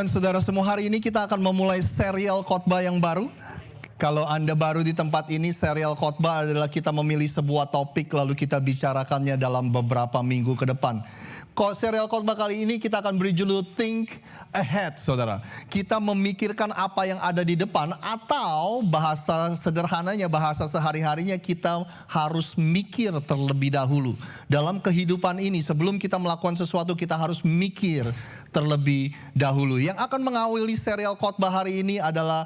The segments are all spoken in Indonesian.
dan saudara semua, hari ini kita akan memulai serial khotbah yang baru. Kalau Anda baru di tempat ini, serial khotbah adalah kita memilih sebuah topik lalu kita bicarakannya dalam beberapa minggu ke depan. Serial khotbah kali ini kita akan beri judul Think Ahead, saudara. Kita memikirkan apa yang ada di depan, atau bahasa sederhananya, bahasa sehari-harinya, kita harus mikir terlebih dahulu. Dalam kehidupan ini, sebelum kita melakukan sesuatu, kita harus mikir terlebih dahulu. Yang akan mengawali serial khotbah hari ini adalah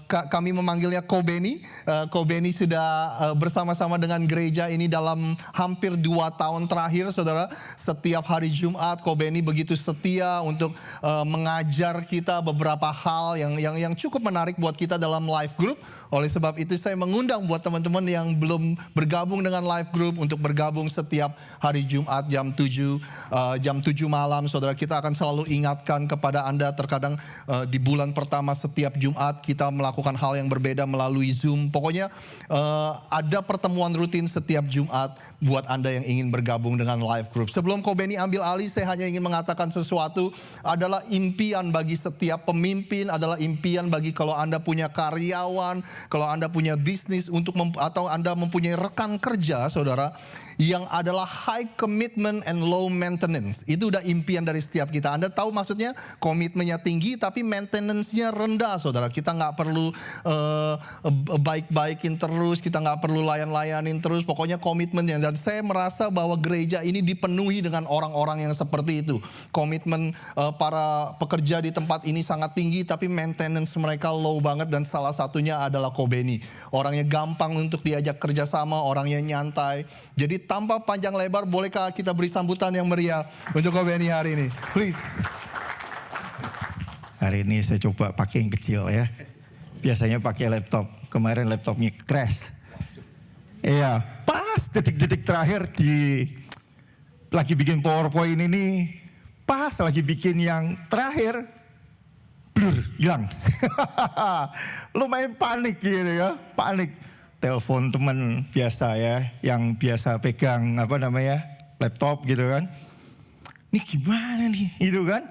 kami memanggilnya Ko Benny. Ko Benny sudah bersama-sama dengan gereja ini dalam hampir 2 tahun terakhir, saudara. Setiap hari Jumat, Ko Benny begitu setia untuk mengajar kita beberapa hal yang cukup menarik buat kita dalam live group. Oleh sebab itu saya mengundang buat teman-teman yang belum bergabung dengan live group untuk bergabung setiap hari Jumat jam 7 malam. Saudara, kita akan selalu ingatkan kepada Anda, terkadang di bulan pertama setiap Jumat kita melakukan hal yang berbeda melalui Zoom. Pokoknya ada pertemuan rutin setiap Jumat buat Anda yang ingin bergabung dengan live group. Sebelum Ko Benny ambil alih, saya hanya ingin mengatakan sesuatu. Adalah impian bagi setiap pemimpin, adalah impian bagi kalau Anda punya karyawan, kalau Anda punya bisnis atau Anda mempunyai rekan kerja, saudara, yang adalah high commitment and low maintenance. Itu udah impian dari setiap kita. Anda tahu maksudnya, komitmennya tinggi tapi maintenance-nya rendah, saudara. Kita nggak perlu baik-baikin terus, kita nggak perlu layan-layanin terus, pokoknya komitmennya. Dan saya merasa bahwa gereja ini dipenuhi dengan orang-orang yang seperti itu. Komitmen para pekerja di tempat ini sangat tinggi, tapi maintenance mereka low banget, dan salah satunya adalah Ko Benny. Orangnya gampang untuk diajak kerjasama, orangnya nyantai. Jadi tanpa panjang lebar, bolehkah kita beri sambutan yang meriah untuk Ko Benny hari ini? Please. Hari ini saya coba pakai yang kecil ya. Biasanya pakai laptop. Kemarin laptopnya crash. Iya, pas detik-detik terakhir lagi bikin PowerPoint ini, pas lagi bikin yang terakhir, blur, hilang. Lumayan panik gitu ya, panik. Telepon teman biasa ya, yang biasa pegang laptop gitu kan. Ini gimana nih, gitu kan?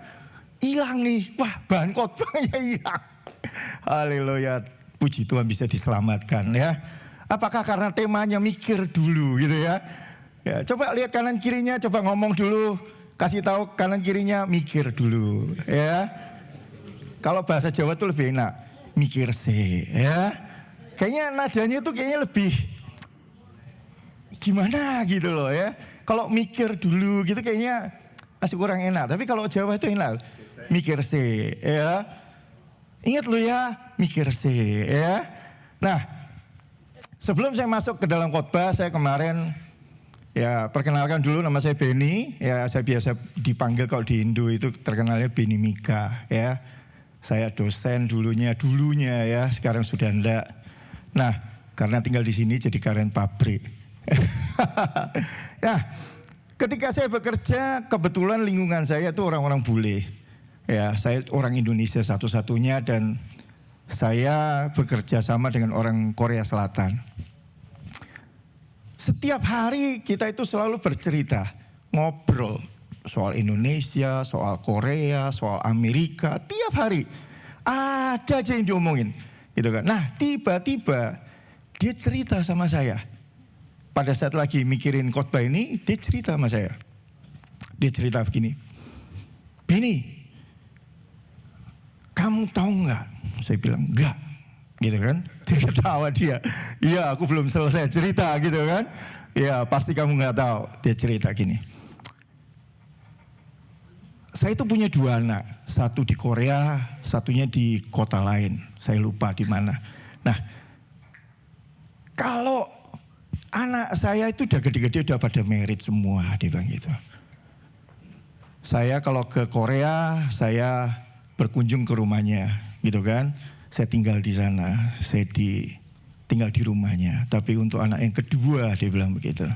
Hilang nih, wah bahan khotbahnya hilang. Haleluya, puji Tuhan bisa diselamatkan ya. Apakah karena temanya mikir dulu gitu ya? Ya, coba lihat kanan kirinya, coba ngomong dulu, kasih tahu kanan kirinya mikir dulu ya. Kalau bahasa Jawa tuh lebih enak, mikir sih ya. Kayaknya nadanya tuh kayaknya lebih gimana gitu loh ya. Kalau mikir dulu gitu kayaknya masih kurang enak. Tapi kalau Jawa itu enak, mikir sih ya. Ingat lo ya, mikir sih ya. Nah, sebelum saya masuk ke dalam khotbah, saya kemarin ya perkenalkan dulu, nama saya Benny. Ya, saya biasa dipanggil kalau di Indo itu terkenalnya Benny Mika ya. Saya dosen dulunya ya, sekarang sudah enggak. Nah, karena tinggal di sini jadi karyawan pabrik. Nah, ketika saya bekerja, kebetulan lingkungan saya itu orang-orang bule. Ya, saya orang Indonesia satu-satunya, dan saya bekerja sama dengan orang Korea Selatan. Setiap hari kita itu selalu bercerita, ngobrol soal Indonesia, soal Korea, soal Amerika. Tiap hari ada aja yang diomongin, gitu kan. Nah, tiba-tiba dia cerita sama saya. Pada saat lagi mikirin khotbah ini, dia cerita sama saya. Dia cerita begini, Benny, kamu tahu nggak? Saya bilang enggak, gitu kan. Dia ketawa dia. Iya, aku belum selesai cerita, gitu kan. Ya, pasti kamu nggak tahu. Dia cerita gini. Saya itu punya 2 anak, satu di Korea, satunya di kota lain. Saya lupa di mana. Nah, kalau anak saya itu udah gede-gede, udah pada married semua, dia bilang gitu. Saya kalau ke Korea, saya berkunjung ke rumahnya, gitu kan. Saya tinggal di sana, saya tinggal di rumahnya. Tapi untuk anak yang kedua, dia bilang begitu.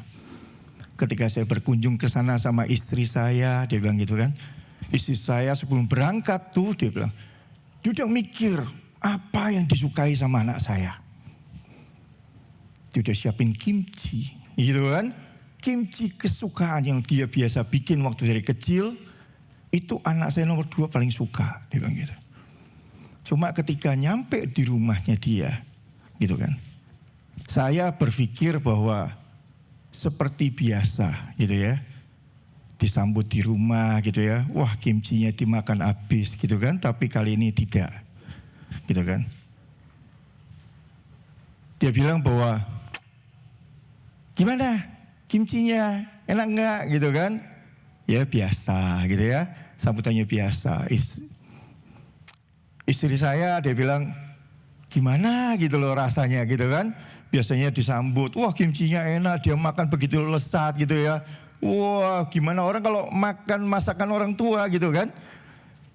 Ketika saya berkunjung ke sana sama istri saya, dia bilang gitu kan. Istri saya sebelum berangkat tuh, dia bilang, dia udah mikir apa yang disukai sama anak saya. Dia udah siapin kimchi, gitu kan. Kimchi kesukaan yang dia biasa bikin waktu dari kecil, itu anak saya nomor 2 paling suka, dia bilang gitu. Cuma ketika nyampe di rumahnya dia, gitu kan, saya berpikir bahwa seperti biasa gitu ya, disambut di rumah gitu ya, wah kimchinya dimakan habis gitu kan, tapi kali ini tidak, gitu kan. Dia bilang bahwa, gimana kimchinya, enak enggak gitu kan, ya biasa gitu ya, sambutannya biasa. Istri saya dia bilang, gimana gitu loh rasanya gitu kan. Biasanya disambut, wah kimchinya enak, dia makan begitu lesat gitu ya. Wah gimana orang kalau makan masakan orang tua gitu kan.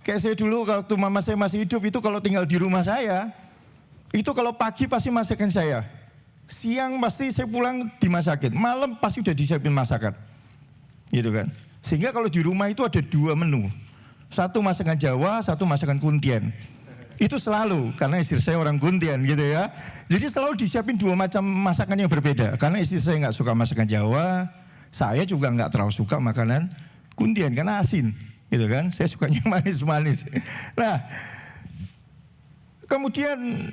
Kayak saya dulu waktu mama saya masih hidup itu kalau tinggal di rumah saya, itu kalau pagi pasti masakan saya. Siang pasti saya pulang dimasakin, malam pasti udah disiapin masakan. Gitu kan. Sehingga kalau di rumah itu ada 2 menu. Satu masakan Jawa, satu masakan Kuntian. Itu selalu, karena istri saya orang Kuntian gitu ya. Jadi selalu disiapin 2 macam masakan yang berbeda. Karena istri saya nggak suka masakan Jawa, saya juga nggak terlalu suka makanan Kuntian karena asin, gitu kan. Saya sukanya manis-manis. Nah, kemudian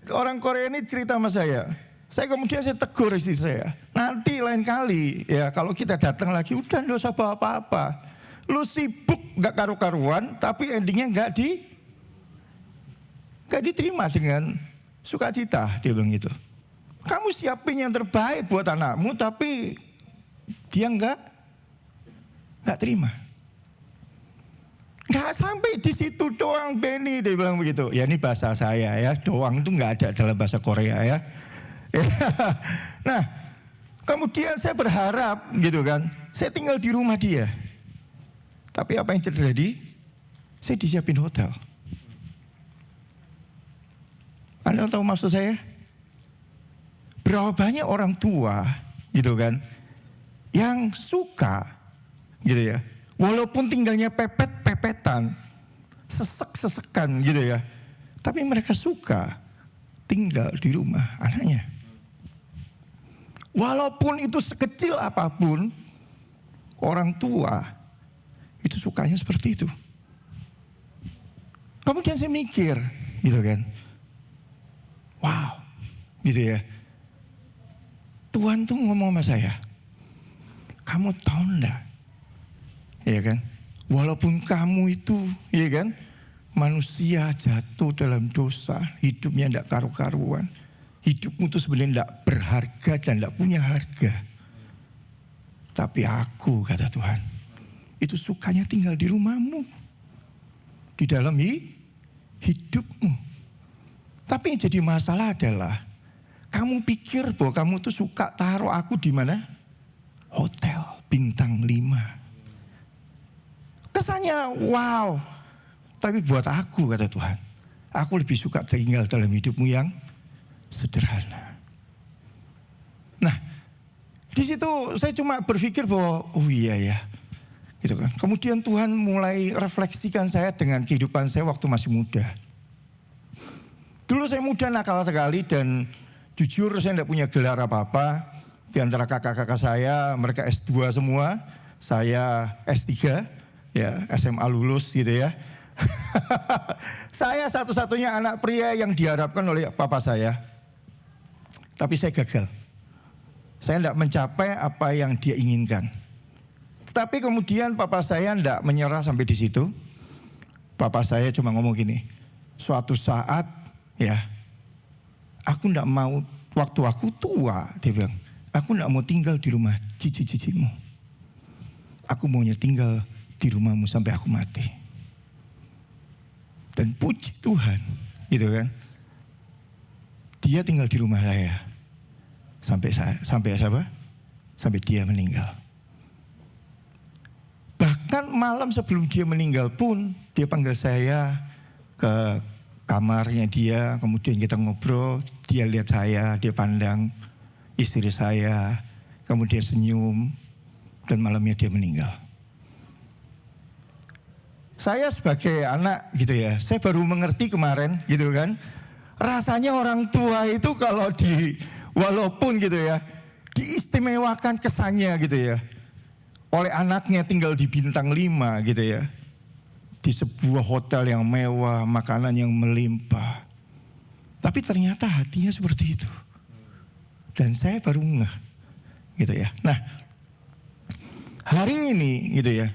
orang Korea ini cerita sama saya. Kemudian saya tegur istri saya. Nanti lain kali ya kalau kita datang lagi, udah nggak usah bawa apa-apa. Lu sibuk nggak karu-karuan, tapi endingnya nggak diterima dengan sukacita, dia bilang gitu. Kamu siapin yang terbaik buat anakmu, tapi dia nggak terima. Nggak sampai di situ doang Benny, dia bilang begitu. Ya ini bahasa saya ya, doang itu nggak ada dalam bahasa Korea ya. Nah, kemudian saya berharap gitu kan, saya tinggal di rumah dia. Tapi apa yang terjadi? Saya disiapin hotel. Anda tahu maksud saya? Berapa banyak orang tua gitu kan yang suka gitu ya, walaupun tinggalnya pepet-pepetan, sesek-sesekan gitu ya, tapi mereka suka tinggal di rumah anaknya. Walaupun itu sekecil apapun, orang tua itu sukanya seperti itu. Kemudian saya mikir gitu kan, wow, gitu ya. Tuhan tuh ngomong sama saya, kamu tahu enggak, ya kan? Walaupun kamu itu, ya kan, manusia jatuh dalam dosa, hidupnya enggak karu-karuan, hidupmu itu sebenarnya enggak berharga dan enggak punya harga. Tapi aku, kata Tuhan, itu sukanya tinggal di rumahmu, di dalam hidupmu. Tapi yang jadi masalah adalah kamu pikir bahwa kamu tuh suka taruh aku di mana? Hotel bintang 5. Kesannya wow. Tapi buat aku, kata Tuhan, aku lebih suka tinggal dalam hidupmu yang sederhana. Nah, di situ saya cuma berpikir bahwa oh iya ya, gitu kan. Kemudian Tuhan mulai refleksikan saya dengan kehidupan saya waktu masih muda. Dulu saya muda nakal sekali dan jujur saya tidak punya gelar apa-apa. Di antara kakak-kakak saya, mereka S2 semua, saya S3, ya SMA lulus gitu ya. Saya satu-satunya anak pria yang diharapkan oleh papa saya. Tapi saya gagal. Saya tidak mencapai apa yang dia inginkan. Tetapi kemudian papa saya tidak menyerah sampai di situ. Papa saya cuma ngomong gini, suatu saat ya, aku tidak mau, waktu aku tua, dia bilang, aku tidak mau tinggal di rumah cici-cicimu. Aku maunya tinggal di rumahmu sampai aku mati. Dan puji Tuhan, gitu kan. Dia tinggal di rumah saya sampai dia meninggal. Bahkan malam sebelum dia meninggal pun dia panggil saya ke kamarnya dia, kemudian kita ngobrol, dia lihat saya, dia pandang istri saya, kemudian senyum, dan malamnya dia meninggal. Saya sebagai anak gitu ya, saya baru mengerti kemarin gitu kan, rasanya orang tua itu kalau walaupun gitu ya, diistimewakan kesannya gitu ya, oleh anaknya tinggal di bintang 5 gitu ya, di sebuah hotel yang mewah, makanan yang melimpah. Tapi ternyata hatinya seperti itu. Dan saya baru ngeh, gitu ya. Nah, hari ini gitu ya.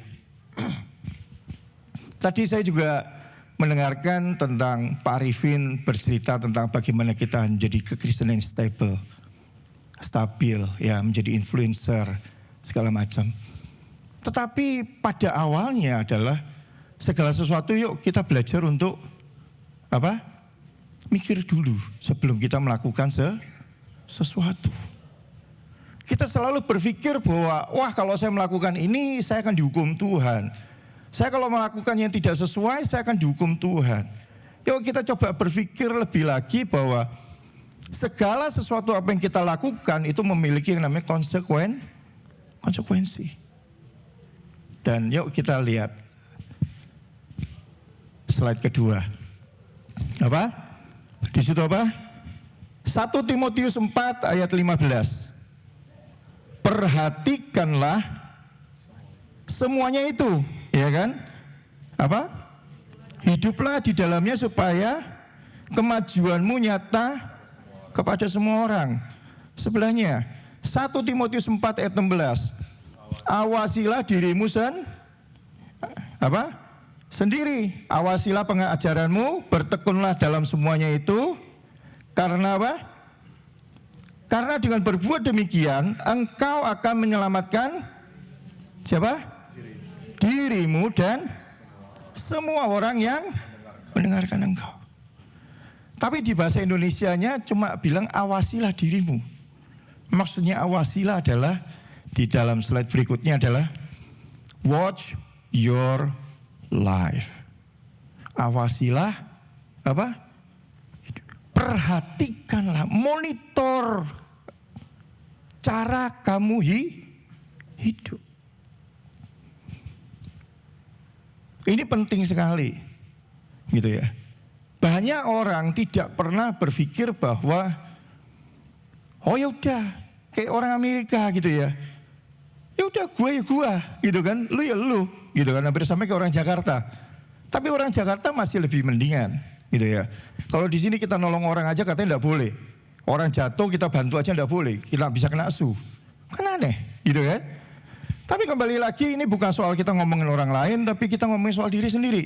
Tadi saya juga mendengarkan tentang Pak Arifin bercerita tentang bagaimana kita menjadi kekristenan yang stabil ya, menjadi influencer segala macam. Tetapi pada awalnya adalah segala sesuatu yuk kita belajar untuk apa? Mikir dulu sebelum kita melakukan sesuatu. Kita selalu berpikir bahwa wah kalau saya melakukan ini saya akan dihukum Tuhan. Saya kalau melakukan yang tidak sesuai saya akan dihukum Tuhan. Yuk kita coba berpikir lebih lagi bahwa segala sesuatu apa yang kita lakukan itu memiliki yang namanya konsekuensi. Dan yuk kita lihat slide kedua. Apa? Di situ apa? 1 Timotius 4 ayat 15. Perhatikanlah semuanya itu, ya kan? Apa? Hiduplah di dalamnya supaya kemajuanmu nyata kepada semua orang. Sebelahnya 1 Timotius 4 ayat 16. Awasilah dirimu sendiri. Awasilah pengajaranmu, bertekunlah dalam semuanya itu. Karena apa? Karena dengan berbuat demikian engkau akan menyelamatkan siapa? Dirimu dan semua orang yang mendengarkan engkau. Tapi di bahasa Indonesianya cuma bilang awasilah dirimu. Maksudnya awasilah adalah di dalam slide berikutnya adalah watch your life. Awasilah apa? Perhatikanlah, monitor cara kamu hidup. Ini penting sekali, gitu ya. Banyak orang tidak pernah berpikir bahwa oh ya udah, kayak orang Amerika gitu ya. Ya udah gue ya gue, gitu kan. Lu ya lu, gitu kan. Hampir sampai ke orang Jakarta. Tapi orang Jakarta masih lebih mendingan, gitu ya. Kalau di sini kita nolong orang aja katanya enggak boleh. Orang jatuh kita bantu aja enggak boleh. Kita bisa kena asuh. Kan aneh, gitu kan. Tapi kembali lagi ini bukan soal kita ngomongin orang lain, tapi kita ngomongin soal diri sendiri.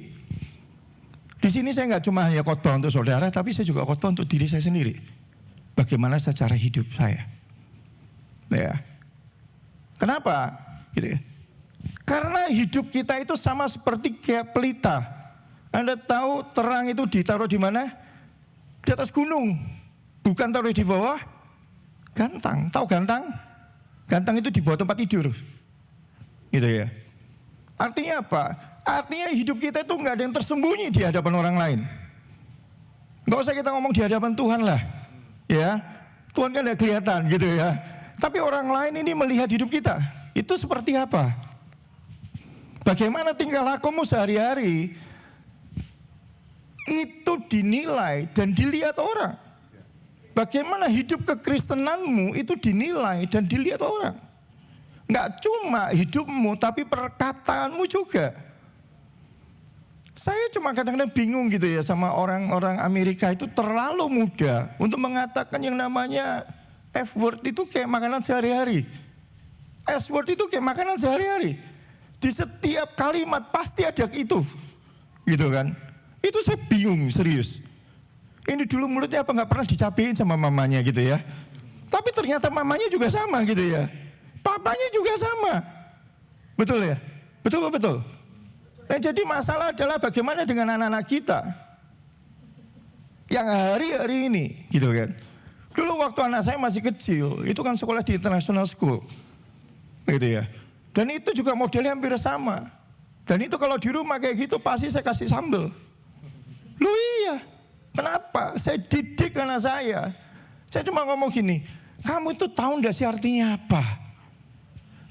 Di sini saya nggak cuma hanya khotbah untuk saudara, tapi saya juga khotbah untuk diri saya sendiri. Bagaimana secara hidup saya. Ya. Kenapa? Gitu ya. Karena hidup kita itu sama seperti kayak pelita. Anda tahu terang itu ditaruh di mana? Di atas gunung. Bukan taruh di bawah gantang. Tahu gantang? Gantang itu di bawah tempat tidur. Gitu ya. Artinya apa? Artinya hidup kita itu nggak ada yang tersembunyi di hadapan orang lain. Nggak usah kita ngomong di hadapan Tuhan lah. Ya. Tuhan kan nggak kelihatan gitu ya. Tapi orang lain ini melihat hidup kita. Itu seperti apa? Bagaimana tingkah lakumu sehari-hari itu dinilai dan dilihat orang. Bagaimana hidup kekristenanmu itu dinilai dan dilihat orang. Nggak cuma hidupmu tapi perkataanmu juga. Saya cuma kadang-kadang bingung gitu ya sama orang-orang Amerika itu terlalu muda untuk mengatakan yang namanya F-word itu kayak makanan sehari-hari. S-word itu kayak makanan sehari-hari. Di setiap kalimat pasti ada itu. Gitu kan. Itu saya bingung serius. Ini dulu mulutnya apa nggak pernah dicapain sama mamanya gitu ya. Tapi ternyata mamanya juga sama gitu ya. Papanya juga sama. Betul ya? Betul. Nah, jadi masalah adalah bagaimana dengan anak-anak kita. Yang hari-hari ini gitu kan. Dulu waktu anak saya masih kecil, itu kan sekolah di international school. Gitu ya. Dan itu juga modelnya hampir sama. Dan itu kalau di rumah kayak gitu pasti saya kasih sambal. Lu iya. Kenapa? Saya didik anak saya. Saya cuma ngomong gini, kamu itu tahu enggak sih artinya apa?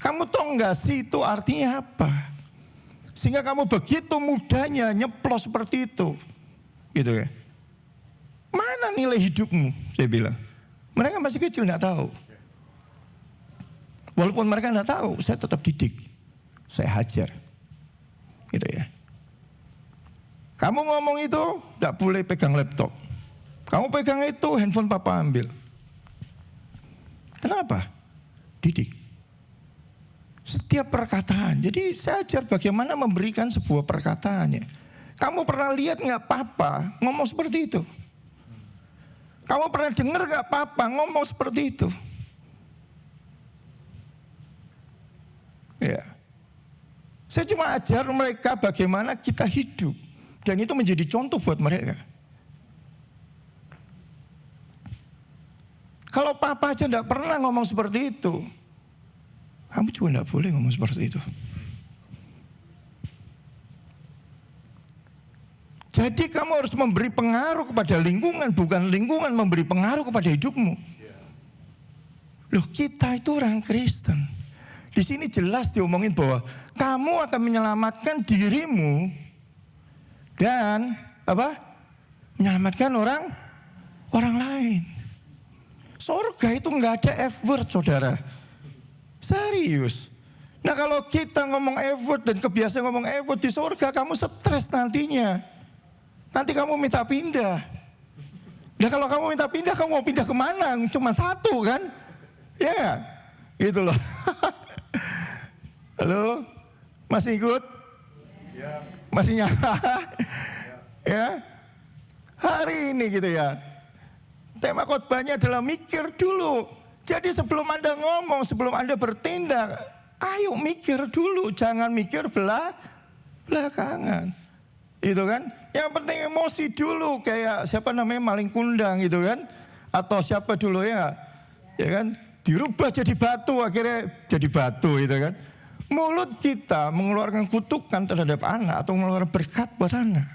Kamu tahu enggak sih itu artinya apa? Sehingga kamu begitu mudahnya nyeplos seperti itu. Gitu ya. Mana nilai hidupmu? Saya bilang. Mereka masih kecil enggak tahu. Walaupun mereka enggak tahu, saya tetap didik. Saya hajar. Gitu ya. Kamu ngomong itu tidak boleh pegang laptop. Kamu pegang itu, handphone papa ambil. Kenapa? Didik. Setiap perkataan. Jadi saya ajar bagaimana memberikan sebuah perkataannya. Kamu pernah lihat nggak papa ngomong seperti itu? Kamu pernah dengar nggak papa ngomong seperti itu? Ya. Saya cuma ajar mereka bagaimana kita hidup. Dan itu menjadi contoh buat mereka. Kalau papa aja tidak pernah ngomong seperti itu, kamu juga tidak boleh ngomong seperti itu. Jadi kamu harus memberi pengaruh kepada lingkungan, bukan lingkungan memberi pengaruh kepada hidupmu. Loh, kita itu orang Kristen. Di sini jelas diomongin bahwa kamu akan menyelamatkan dirimu dan menyelamatkan orang lain. Surga itu nggak ada F-word, saudara. Serius. Nah, kalau kita ngomong F-word dan kebiasaan ngomong F-word di surga, kamu stres nantinya. Nanti kamu minta pindah. Nah, kalau kamu minta pindah, kamu mau pindah kemana? Cuma satu kan? Ya, gitu loh. Halo, masih ikut? Masih nyala? Ya, hari ini gitu ya. Tema khotbahnya adalah mikir dulu. Jadi sebelum Anda ngomong, sebelum Anda bertindak, ayo mikir dulu, jangan mikir belakangan. Itu kan? Yang penting emosi dulu, kayak siapa namanya maling kundang gitu kan? Atau siapa dulu ya kan? Dirubah jadi batu, akhirnya jadi batu gitu kan? Mulut kita mengeluarkan kutukan terhadap anak atau mengeluarkan berkat buat anak.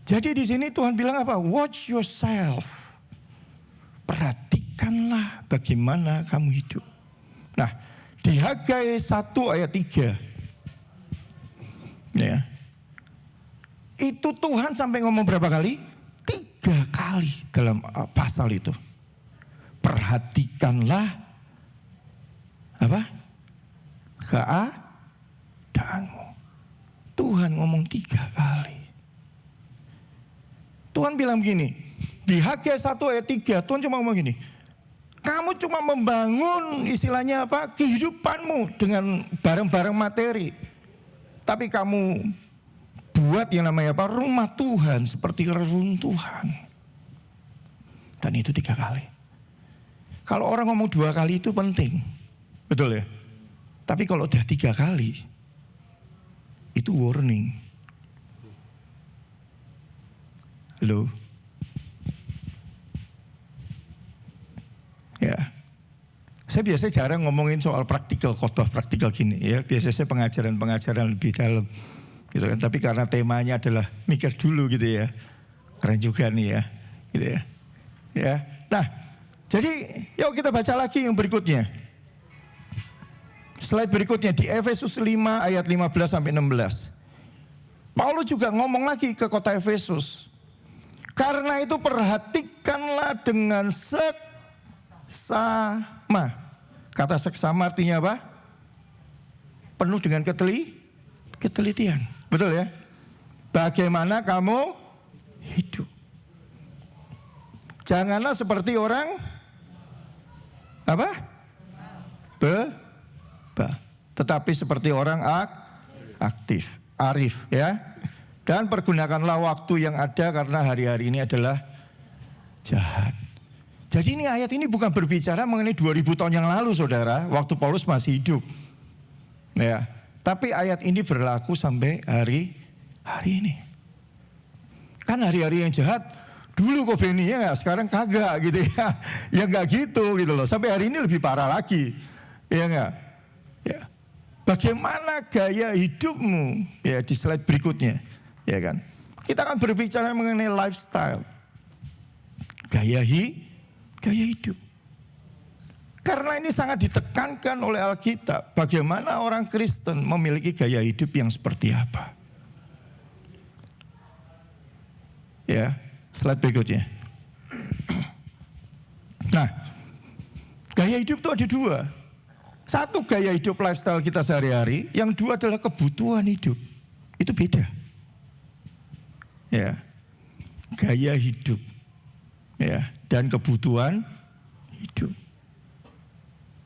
Jadi di sini Tuhan bilang apa? Watch yourself. Perhatikanlah bagaimana kamu hidup. Nah, di Hagai 1 ayat 3. Ya. Itu Tuhan sampai ngomong berapa kali? 3 kali dalam pasal itu. Perhatikanlah keadaanmu. Tuhan ngomong 3 kali. Tuhan bilang begini, di Hagai 1 ayat 3, Tuhan cuma ngomong gini, kamu cuma membangun istilahnya kehidupanmu dengan barang-barang materi. Tapi kamu buat yang namanya rumah Tuhan seperti reruntuhan. Dan itu 3 kali. Kalau orang ngomong 2 kali itu penting, betul ya? Tapi kalau udah 3 kali, itu warning. Loh. Ya. Saya biasanya jarang ngomongin soal praktikal, khotbah praktikal gini ya. Biasanya saya pengajaran lebih dalam gitu kan. Tapi karena temanya adalah mikir dulu gitu ya. Keren juga nih ya. Gitu ya. Ya. Nah, jadi yuk kita baca lagi yang berikutnya. Slide berikutnya di Efesus 5 ayat 15 sampai 16. Paulus juga ngomong lagi ke kota Efesus. Karena itu perhatikanlah dengan seksama. Kata seksama artinya apa? Penuh dengan ketelitian. Betul ya? Bagaimana kamu hidup. Janganlah seperti orang tetapi seperti orang aktif, arif ya. Dan pergunakanlah waktu yang ada karena hari-hari ini adalah jahat. Jadi ini ayat ini bukan berbicara mengenai 2000 tahun yang lalu saudara, waktu Paulus masih hidup. Ya, tapi ayat ini berlaku sampai hari ini. Kan hari-hari yang jahat dulu kok Beni ya, sekarang kagak gitu ya. Ya enggak gitu loh. Sampai hari ini lebih parah lagi. Ya enggak? Ya. Bagaimana gaya hidupmu? Ya di slide berikutnya. Ya kan? Kita akan berbicara mengenai lifestyle. Gaya hidup. Karena ini sangat ditekankan oleh Alkitab. Bagaimana orang Kristen memiliki gaya hidup yang seperti apa. Ya, slide berikutnya. Nah, gaya hidup itu ada 2. Satu gaya hidup lifestyle kita sehari-hari, yang dua adalah kebutuhan hidup. Itu beda. Ya. Gaya hidup. Ya, dan kebutuhan hidup.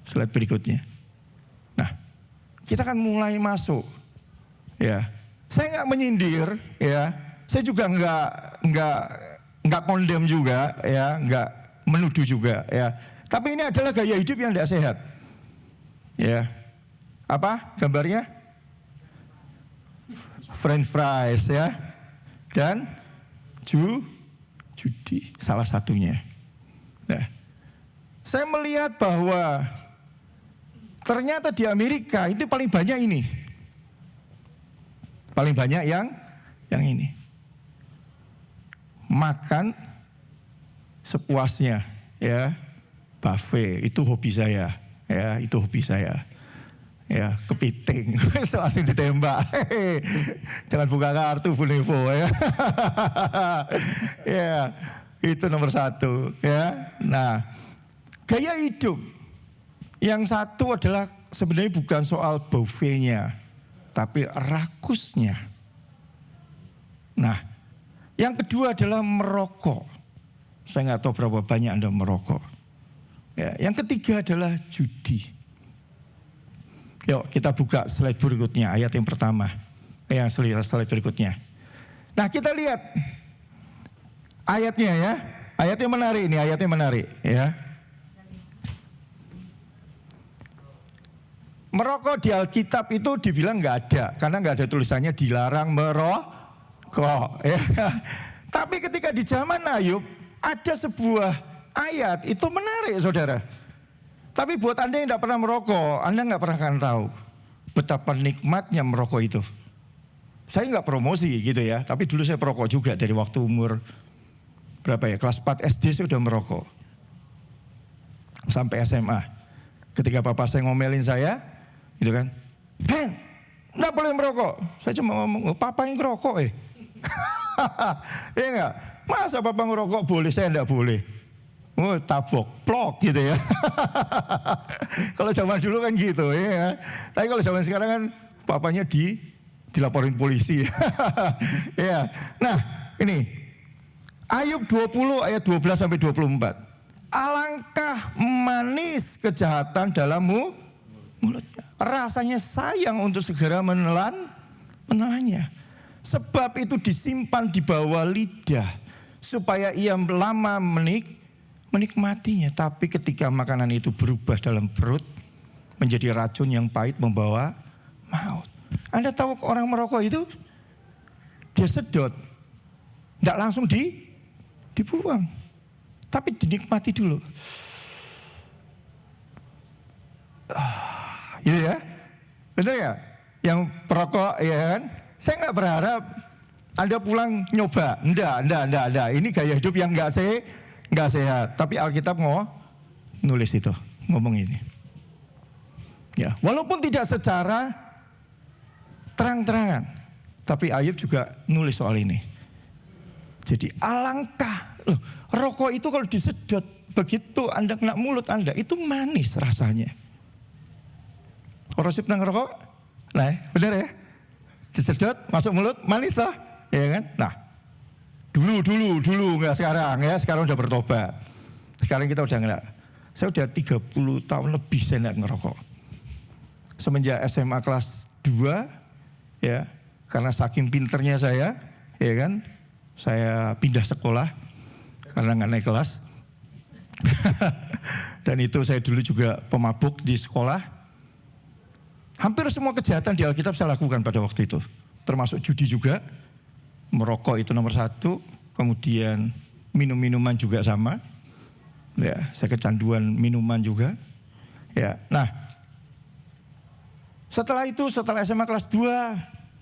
Slide berikutnya. Nah, kita akan mulai masuk. Ya. Saya nggak menyindir, ya. Saya juga nggak kondem juga, ya, nggak menuduh juga, ya. Tapi ini adalah gaya hidup yang tidak sehat. Ya, apa gambarnya? French fries, ya, dan judi salah satunya. Nah, saya melihat bahwa ternyata di Amerika itu paling banyak ini, paling banyak yang ini. Makan sepuasnya, ya, buffet itu hobi saya. Ya, itu hobi saya. Ya, kepiting, langsung ditembak. Jangan buka kartu Funevo, ya. Ya, itu nomor satu, ya. Nah, gaya hidup yang satu adalah sebenarnya bukan soal buffetnya, tapi rakusnya. Nah, yang kedua adalah merokok. Saya nggak tahu berapa banyak Anda merokok. Ya, yang ketiga adalah judi. Yuk kita buka slide berikutnya, ayat yang pertama. Slide berikutnya. Nah kita lihat ayatnya ya. Ayatnya menarik ini, ayatnya menarik ya. Merokok di Alkitab itu dibilang nggak ada. Karena nggak ada tulisannya dilarang merokok. Ya. Tapi ketika di zaman Ayub ada sebuah ayat itu menarik saudara. Tapi buat Anda yang tidak pernah merokok, Anda nggak pernah akan tahu betapa nikmatnya merokok itu. Saya nggak promosi gitu ya, tapi dulu saya perokok juga dari waktu umur berapa ya, kelas 4 SD saya udah merokok. Sampai SMA. Ketika papa saya ngomelin saya, gitu kan, Ben, nggak boleh merokok. Saya cuma ngomong, papa yang ngerokok Iya nggak? Masa papa ngerokok boleh, saya nggak boleh. Oh, tabok, plok gitu ya. Kalau zaman dulu kan gitu ya. Tapi kalau zaman sekarang kan papanya dilaporin polisi. Ya. Nah, ini Ayub 20 ayat 12 sampai 24. Alangkah manis kejahatan dalam mulutnya. Rasanya sayang untuk segera menelannya. Sebab itu disimpan di bawah lidah supaya ia lama menikmatinya. Tapi ketika makanan itu berubah dalam perut menjadi racun yang pahit membawa maut. Anda tahu orang merokok itu dia sedot, tidak langsung dibuang, tapi dinikmati dulu. Gitu ya, benar ya? Yang perokok ya kan? Saya nggak berharap Anda pulang nyoba, enggak. Ini gaya hidup yang nggak sehat. Tapi Alkitab nulis itu, ngomong ini. Ya, walaupun tidak secara terang-terangan, tapi Ayub juga nulis soal ini. Jadi alangkah, loh, rokok itu kalau disedot begitu Anda kena mulut Anda, itu manis rasanya. Korosip nang rokok, nah, benar ya? Disedot masuk mulut manis lah, ya kan? Nah, dulu nggak sekarang ya, sekarang udah bertobat. Sekarang kita udah nggak. Saya udah 30 tahun lebih saya nggak ngerokok. Semenjak SMA kelas 2, ya, karena saking pinternya saya, ya kan, saya pindah sekolah karena nggak naik kelas. Dan itu saya dulu juga pemabuk di sekolah. Hampir semua kejahatan di Alkitab saya lakukan pada waktu itu, termasuk judi juga. Merokok itu nomor 1, kemudian minum-minuman juga sama. Ya, saya kecanduan minuman juga. Ya, nah, setelah itu, setelah SMA kelas 2,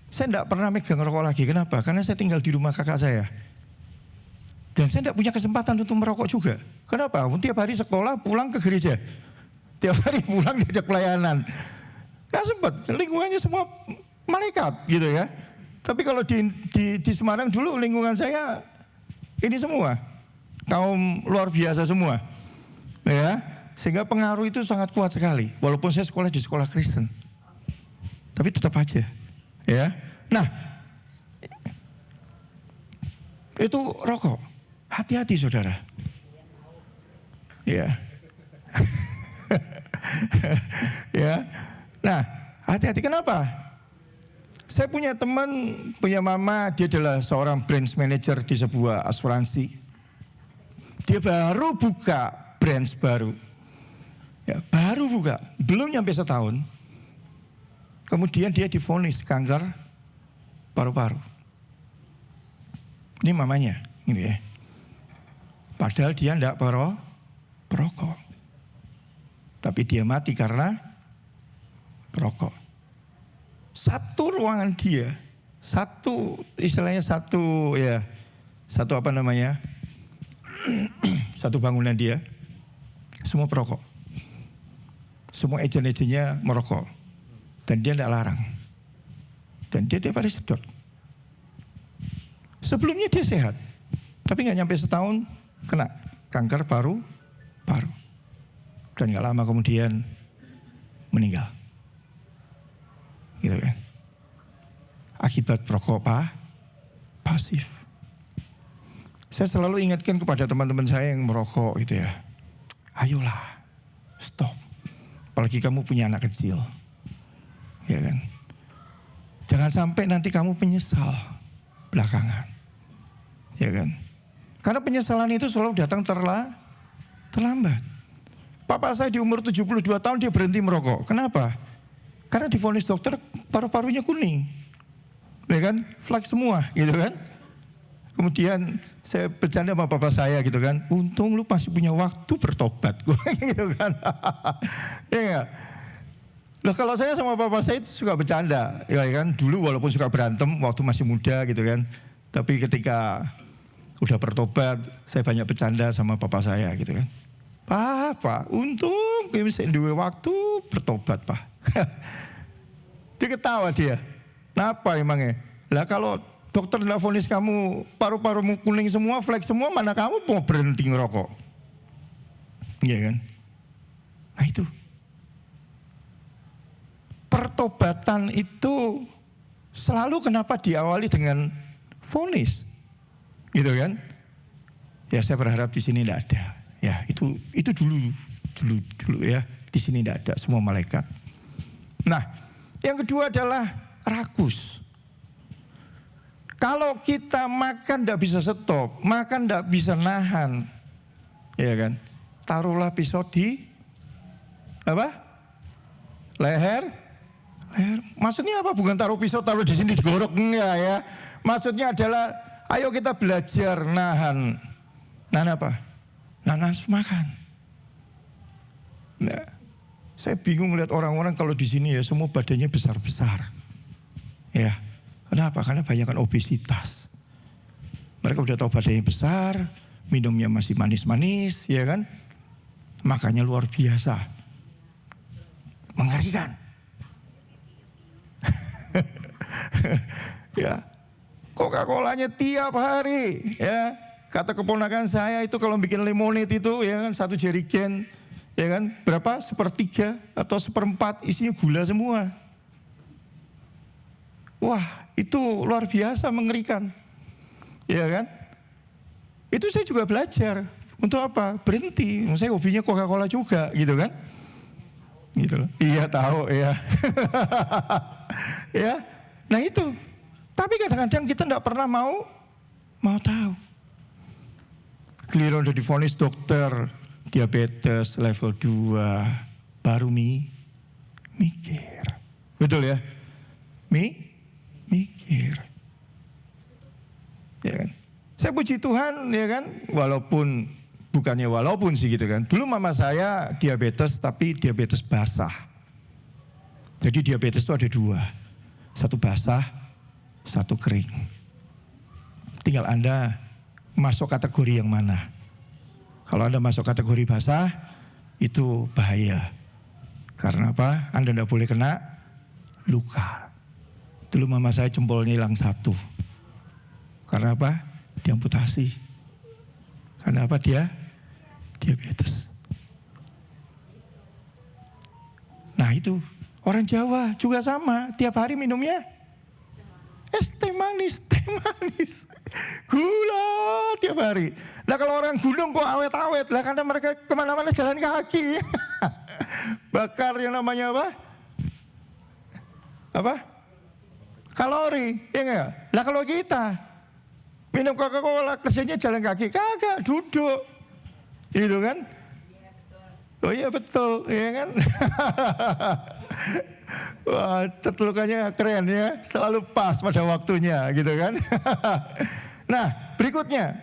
saya tidak pernah megang rokok lagi. Kenapa? Karena saya tinggal di rumah kakak saya. Dan saya tidak punya kesempatan untuk merokok juga. Kenapa? Tiap hari sekolah, pulang ke gereja. Tiap hari pulang diajak pelayanan. Gak sempat, lingkungannya semua malaikat gitu ya. Tapi kalau di Semarang dulu lingkungan saya ini semua kaum luar biasa semua, ya. Sehingga pengaruh itu sangat kuat sekali. Walaupun saya sekolah di sekolah Kristen. Tapi tetap aja. Ya. Nah, itu rokok. Hati-hati saudara. Ya. Ya. Nah, hati-hati kenapa? Saya punya teman, punya mama, dia adalah seorang branch manager di sebuah asuransi. Dia baru buka branch baru. Ya, baru buka, belum nyampe setahun. Kemudian dia divonis kanker paru-paru. Ini mamanya, gitu ya. Padahal dia enggak perokok. Tapi dia mati karena perokok. Satu ruangan dia, satu bangunan dia, semua perokok. Semua ejen-ejennya merokok. Dan dia tidak larang. Dan dia tiap hari sedot. Sebelumnya dia sehat. Tapi nggak nyampe setahun kena kanker paru. Dan nggak lama kemudian meninggal. Gitu kan. Akibat perokok pasif. Saya selalu ingatkan kepada teman-teman saya yang merokok gitu ya. Ayolah, stop. Apalagi kamu punya anak kecil. Ya kan? Jangan sampai nanti kamu menyesal belakangan. Ya kan? Karena penyesalan itu selalu datang terlambat. Papa saya di umur 72 tahun dia berhenti merokok. Kenapa? Karena divonis dokter paru-parunya kuning. Ya kan? Flek semua gitu kan? Kemudian saya bercanda sama bapak saya gitu kan, untung lu masih punya waktu bertobat, gitu kan. Ya enggak? Loh kalau saya sama bapak saya itu suka bercanda, ya kan. Dulu walaupun suka berantem waktu masih muda gitu kan, tapi ketika udah bertobat, saya banyak bercanda sama bapak saya gitu kan. Pak, untung gue bisa duwe waktu bertobat, Pak. Dia ketawa dia. Kenapa emangnya? Lah kalau dokter tidak vonis kamu paru-parumu kuning semua, flek semua, mana kamu mau berhenti ngerokok? Iya kan? Nah itu. Pertobatan itu selalu kenapa diawali dengan vonis? Gitu kan? Ya saya berharap di sini tidak ada. Ya itu dulu ya. Di sini tidak ada semua malaikat. Nah, yang kedua adalah rakus. Kalau kita makan tidak bisa stop, makan tidak bisa nahan, ya kan? Taruhlah pisau di apa? Leher. Maksudnya apa? Bukan taruh pisau taruh di sini digorok, enggak ya? Maksudnya adalah, ayo kita belajar nahan. Nahan apa? Nahan makan. Nah, saya bingung melihat orang-orang kalau di sini ya semua badannya besar-besar, ya. Kenapa? Karena banyak obesitas. Mereka udah tahu badannya besar, minumnya masih manis-manis, ya kan? Makanya luar biasa. Mengerikan. Ya, Coca-Colanya tiap hari, ya. Kata keponakan saya itu kalau bikin lemonade itu, ya kan, 1 jerigen, ya kan, berapa? 1/3 atau 1/4 isinya gula semua. Wah, itu luar biasa mengerikan. Ya kan? Itu saya juga belajar. Untuk apa? Berhenti. Saya hobinya Coca-Cola juga, gitu kan? Gitu loh. Iya tahu, ya. Ya. Nah itu. Tapi kadang-kadang kita enggak pernah mau tahu. Giliran udah divonis dokter diabetes level 2 baru mikir. Betul ya? Mikir. Ya kan? Saya puji Tuhan ya kan, walaupun sih gitu kan. Dulu mama saya diabetes tapi diabetes basah. Jadi diabetes itu ada 2. Satu basah, satu kering. Tinggal Anda masuk kategori yang mana. Kalau Anda masuk kategori basah, itu bahaya. Karena apa? Anda tidak boleh kena luka. Dulu mama saya jempolnya hilang 1. Karena apa? Diamputasi. Karena apa? Dia diabetes. Nah itu, orang Jawa juga sama, tiap hari minumnya es teh manis, gula tiap hari. Nah kalau orang gunung kok awet-awet, lah karena mereka kemana-mana jalan kaki. Bakar yang namanya apa? Apa? Kalori, ya enggak? Lah kalau kita minum Coca-Cola kerjanya jalan kaki, kagak, duduk. Gitu kan? Oh iya betul, ya kan? Wah, celukannya keren ya, selalu pas pada waktunya gitu kan. Nah, berikutnya,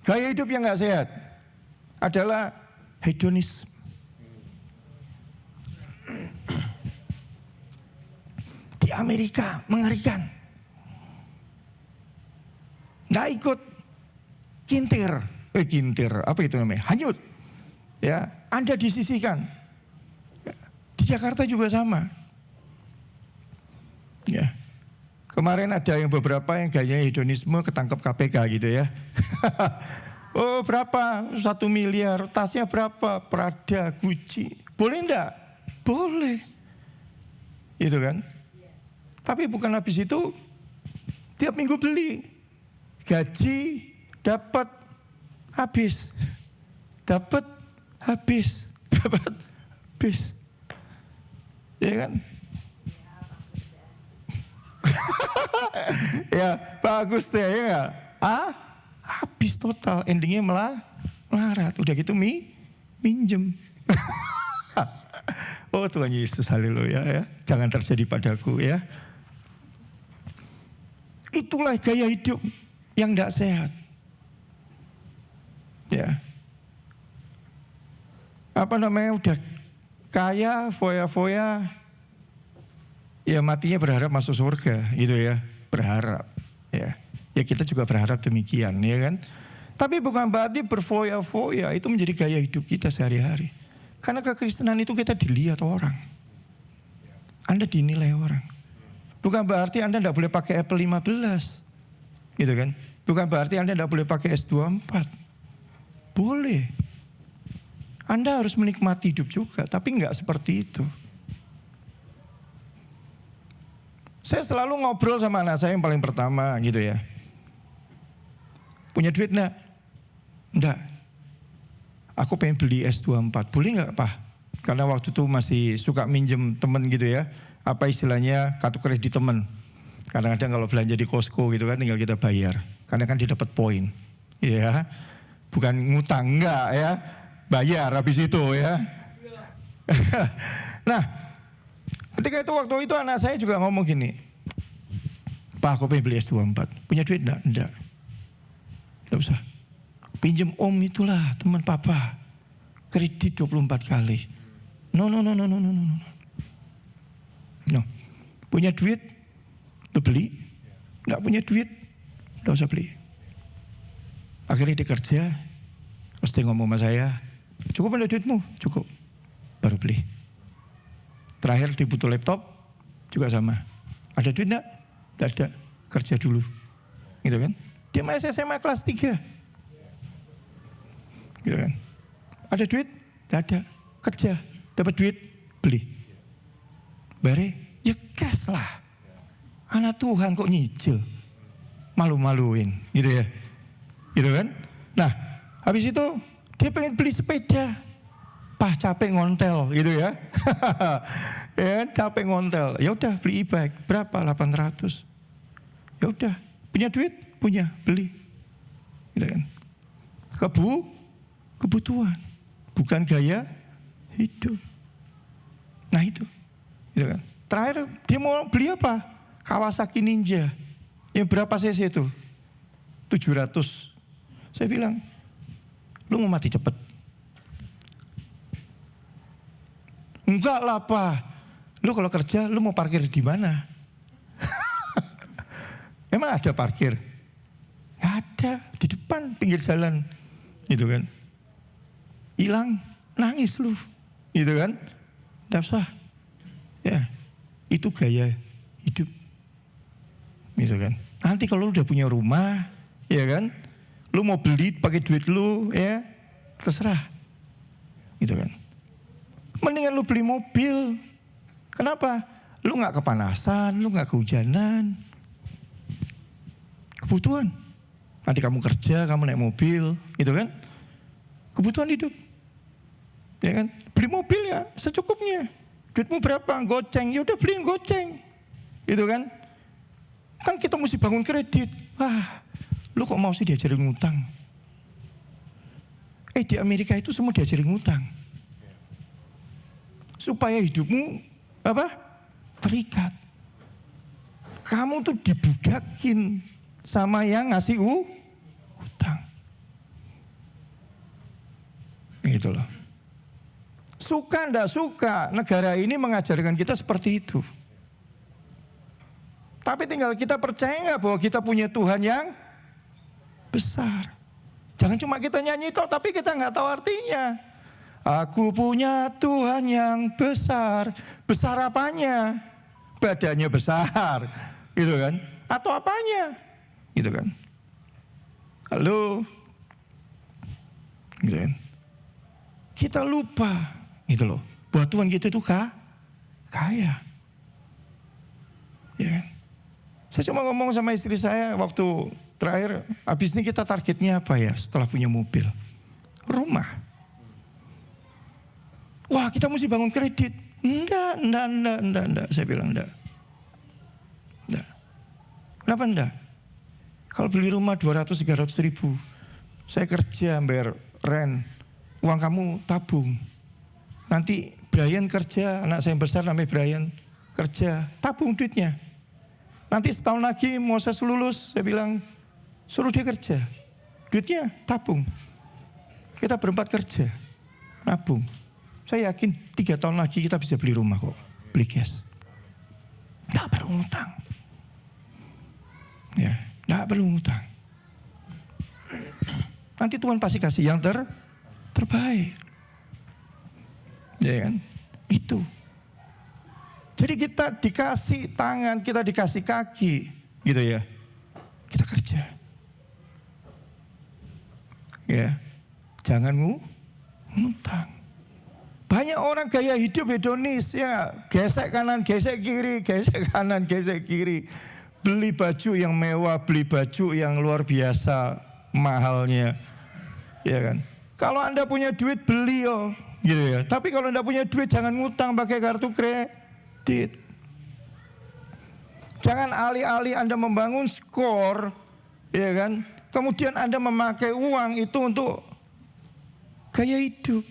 gaya hidup yang nggak sehat adalah hedonisme. Di Amerika mengerikan, nggak ikut kintir, apa itu namanya? Hanyut, ya, Anda disisihkan. Di Jakarta juga sama. Ya. Kemarin ada yang beberapa yang gaya hedonisme ketangkep KPK gitu ya. Oh berapa? 1 miliar. Tasnya berapa? Prada, Gucci. Boleh enggak? Boleh. Itu kan. Tapi bukan habis itu tiap minggu beli. Gaji dapat habis. Dapat habis. Dapat habis. Ya kan? Ya bagus deh ya gak? Habis total, endingnya melarat. Udah gitu minjem. Oh Tuhan Yesus, haleluya ya. Jangan terjadi padaku ya. Itulah gaya hidup yang tidak sehat. Ya. Apa namanya, udah kaya, foya-foya, ya matinya berharap masuk surga gitu ya, berharap ya. Ya kita juga berharap demikian ya kan. Tapi bukan berarti berfoya-foya itu menjadi gaya hidup kita sehari-hari. Karena kekristenan itu kita dilihat orang. Anda dinilai orang. Bukan berarti Anda tidak boleh pakai Apple 15 gitu kan. Bukan berarti Anda tidak boleh pakai S24. Boleh. Anda harus menikmati hidup juga, tapi enggak seperti itu. Saya selalu ngobrol sama anak saya yang paling pertama gitu ya. Punya duit enggak? Enggak. Aku pengen beli S24, boleh enggak Pak? Karena waktu itu masih suka minjem temen gitu ya. Apa istilahnya, kartu kredit temen. Kadang-kadang kalau belanja di Costco gitu kan tinggal kita bayar. Karena kan dia dapat poin. Ya, bukan ngutang, enggak ya. Bayar habis itu ya. Nah, ketika itu waktu itu anak saya juga ngomong gini, Pak aku pengen beli S24, punya duit enggak? Enggak. Enggak usah. Pinjem om itulah teman papa, kredit 24 kali. No. Punya duit, lu beli. Enggak punya duit, enggak usah beli. Akhirnya dia kerja, terus dia ngomong sama saya, cukup ada duitmu? Cukup. Baru beli. Terakhir dia butuh laptop, juga sama. Ada duit enggak? Enggak ada. Kerja dulu. Gitu kan. Dia masih SMA kelas 3. Gitu kan. Ada duit? Enggak ada. Kerja. Dapat duit? Beli. Bare? Ya cash lah. Anak Tuhan kok nyicil. Malu-maluin. Gitu ya. Gitu kan. Nah, habis itu dia pengen beli sepeda. Pah capek ngontel gitu ya. Ya capek ngontel. Ya udah beli e-bike. Berapa? 800. Ya udah, punya duit? Punya, beli. Gitu kan. Kebutuhan. Bukan gaya hidup. Nah itu. Gitu kan. Terakhir dia mau beli apa? Kawasaki Ninja. Yang berapa cc itu? 700. Saya bilang, lu mau mati cepet? Enggak lah Pak. Lu kalau kerja, lu mau parkir di mana? Emang ada parkir? Gak ada, di depan pinggir jalan. Gitu kan. Hilang, nangis lu. Gitu kan. Gak usah. Ya, itu gaya hidup. Gitu kan. Nanti kalau lu udah punya rumah, ya kan. Lu mau beli pakai duit lu, ya terserah. Gitu kan. Mendingan lu beli mobil. Kenapa? Lu nggak kepanasan, lu nggak kehujanan. Kebutuhan. Nanti kamu kerja, kamu naik mobil, gitu kan? Kebutuhan hidup. Ya kan? Beli mobil ya secukupnya. Duitmu berapa? Goceng. Ya udah beliin goceng. Gitu kan? Kan kita mesti bangun kredit. Wah, lu kok mau sih diajarin ngutang? Di Amerika itu semua diajarin ngutang. Supaya hidupmu terikat. Kamu tuh dibudakin sama yang ngasih utang. Gitu loh. Suka ndak suka, negara ini mengajarkan kita seperti itu. Tapi tinggal kita percaya nggak bahwa kita punya Tuhan yang besar. Jangan cuma kita nyanyi toh, tapi kita nggak tahu artinya. Aku punya Tuhan yang besar. Besar apanya? Badannya besar, gitu kan? Atau apanya? Gitu kan? Halo, gitu kan? Kita lupa, gitu loh. Bahwa Tuhan kita itu kaya. Ya kan? Saya cuma ngomong sama istri saya waktu terakhir, habis ini kita targetnya apa ya setelah punya mobil? Rumah. Wah, kita mesti bangun kredit. Enggak. Saya bilang enggak. Kenapa enggak? Kalau beli rumah 200-300 ribu, saya kerja bayar rent, uang kamu tabung. Nanti Brian kerja, anak saya yang besar namanya Brian kerja, tabung duitnya. Nanti setahun lagi Moses lulus, saya bilang suruh dia kerja. Duitnya tabung. Kita berempat kerja, nabung. Saya yakin 3 tahun lagi kita bisa beli rumah kok, beli cash. Nggak perlu ngutang. Ya, nggak perlu ngutang. Nanti Tuhan pasti kasih yang terbaik. Ya kan? Itu. Jadi kita dikasih tangan, kita dikasih kaki, gitu ya. Kita kerja. Ya. Jangan ngutang. Banyak orang gaya hidup hedonis ya, gesek kanan, gesek kiri, gesek kanan, gesek kiri. Beli baju yang mewah, beli baju yang luar biasa mahalnya. Ya kan? Kalau Anda punya duit beli gitu ya. Tapi kalau Anda punya duit jangan ngutang pakai kartu kredit. Jangan alih-alih Anda membangun skor, ya kan? Kemudian Anda memakai uang itu untuk gaya hidup.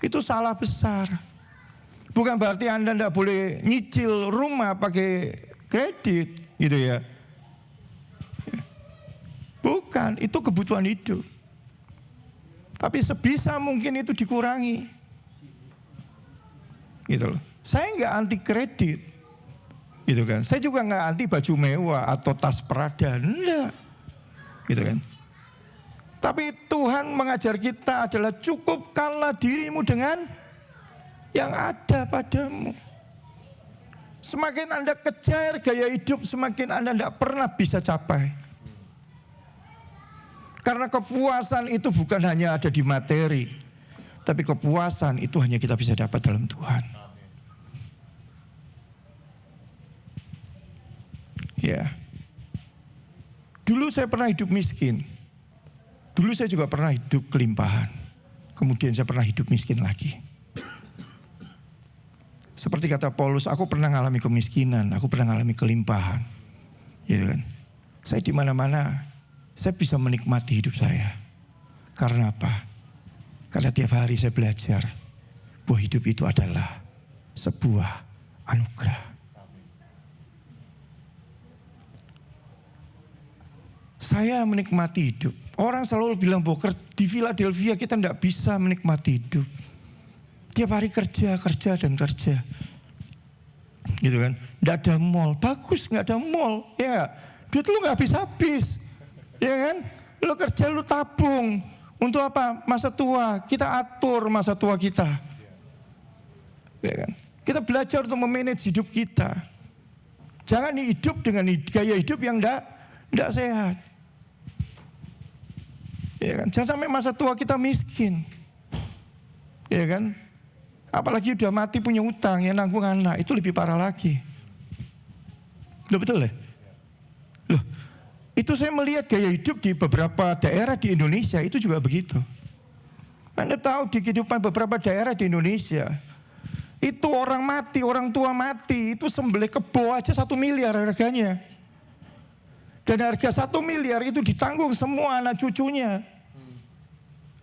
Itu salah besar. Bukan berarti Anda tidak boleh nyicil rumah pakai kredit, gitu ya. Bukan, itu kebutuhan hidup. Tapi sebisa mungkin itu dikurangi. Gitu loh. Saya nggak anti kredit, gitu kan. Saya juga nggak anti baju mewah atau tas Prada, enggak, gitu kan. Tapi Tuhan mengajar kita adalah cukupkanlah dirimu dengan yang ada padamu. Semakin Anda kejar gaya hidup, semakin Anda tidak pernah bisa capai. Karena kepuasan itu bukan hanya ada di materi, tapi kepuasan itu hanya kita bisa dapat dalam Tuhan. Ya. Dulu saya pernah hidup miskin. Dulu saya juga pernah hidup kelimpahan. Kemudian saya pernah hidup miskin lagi. Seperti kata Paulus, aku pernah mengalami kemiskinan, aku pernah mengalami kelimpahan. Gitu kan? Saya di mana-mana, saya bisa menikmati hidup saya. Karena apa? Karena tiap hari saya belajar bahwa hidup itu adalah sebuah anugerah. Saya menikmati hidup. Orang selalu bilang bahwa di Philadelphia kita tidak bisa menikmati hidup. Tiap hari kerja dan kerja. Gitu kan. Tidak ada mall. Bagus nggak ada mall. Ya, duit lu nggak habis-habis. Ya kan. Lu kerja lu tabung. Untuk apa? Masa tua. Kita atur masa tua kita. Ya kan. Kita belajar untuk memanage hidup kita. Jangan hidup dengan gaya hidup yang tidak sehat. Ya kan? Jangan sampai masa tua kita miskin. Ya kan? Apalagi udah mati punya utang, yang nanggung anak, itu lebih parah lagi. Loh betul ya? Loh, itu saya melihat gaya hidup di beberapa daerah di Indonesia itu juga begitu. Anda tahu di kehidupan beberapa daerah di Indonesia, itu orang mati, orang tua mati, itu sembelih kebo aja 1 miliar harganya. Dan harga 1 miliar itu ditanggung semua anak cucunya.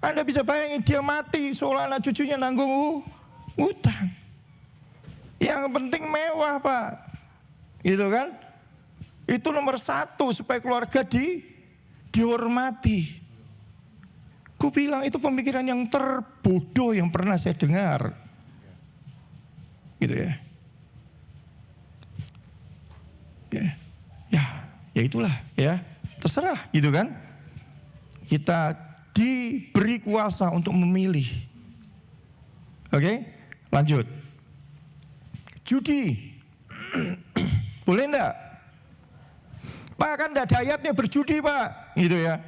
Anda bisa bayangin dia mati, seolah anak cucunya nanggung utang. Yang penting mewah Pak, gitu kan? Itu nomor 1 supaya keluarga dihormati. Ku bilang itu pemikiran yang terbodoh yang pernah saya dengar, gitu ya. Ya itulah ya, terserah gitu kan. Kita diberi kuasa untuk memilih. Oke, lanjut. Judi. Boleh enggak? Pak kan enggak ada ayatnya berjudi Pak, gitu ya.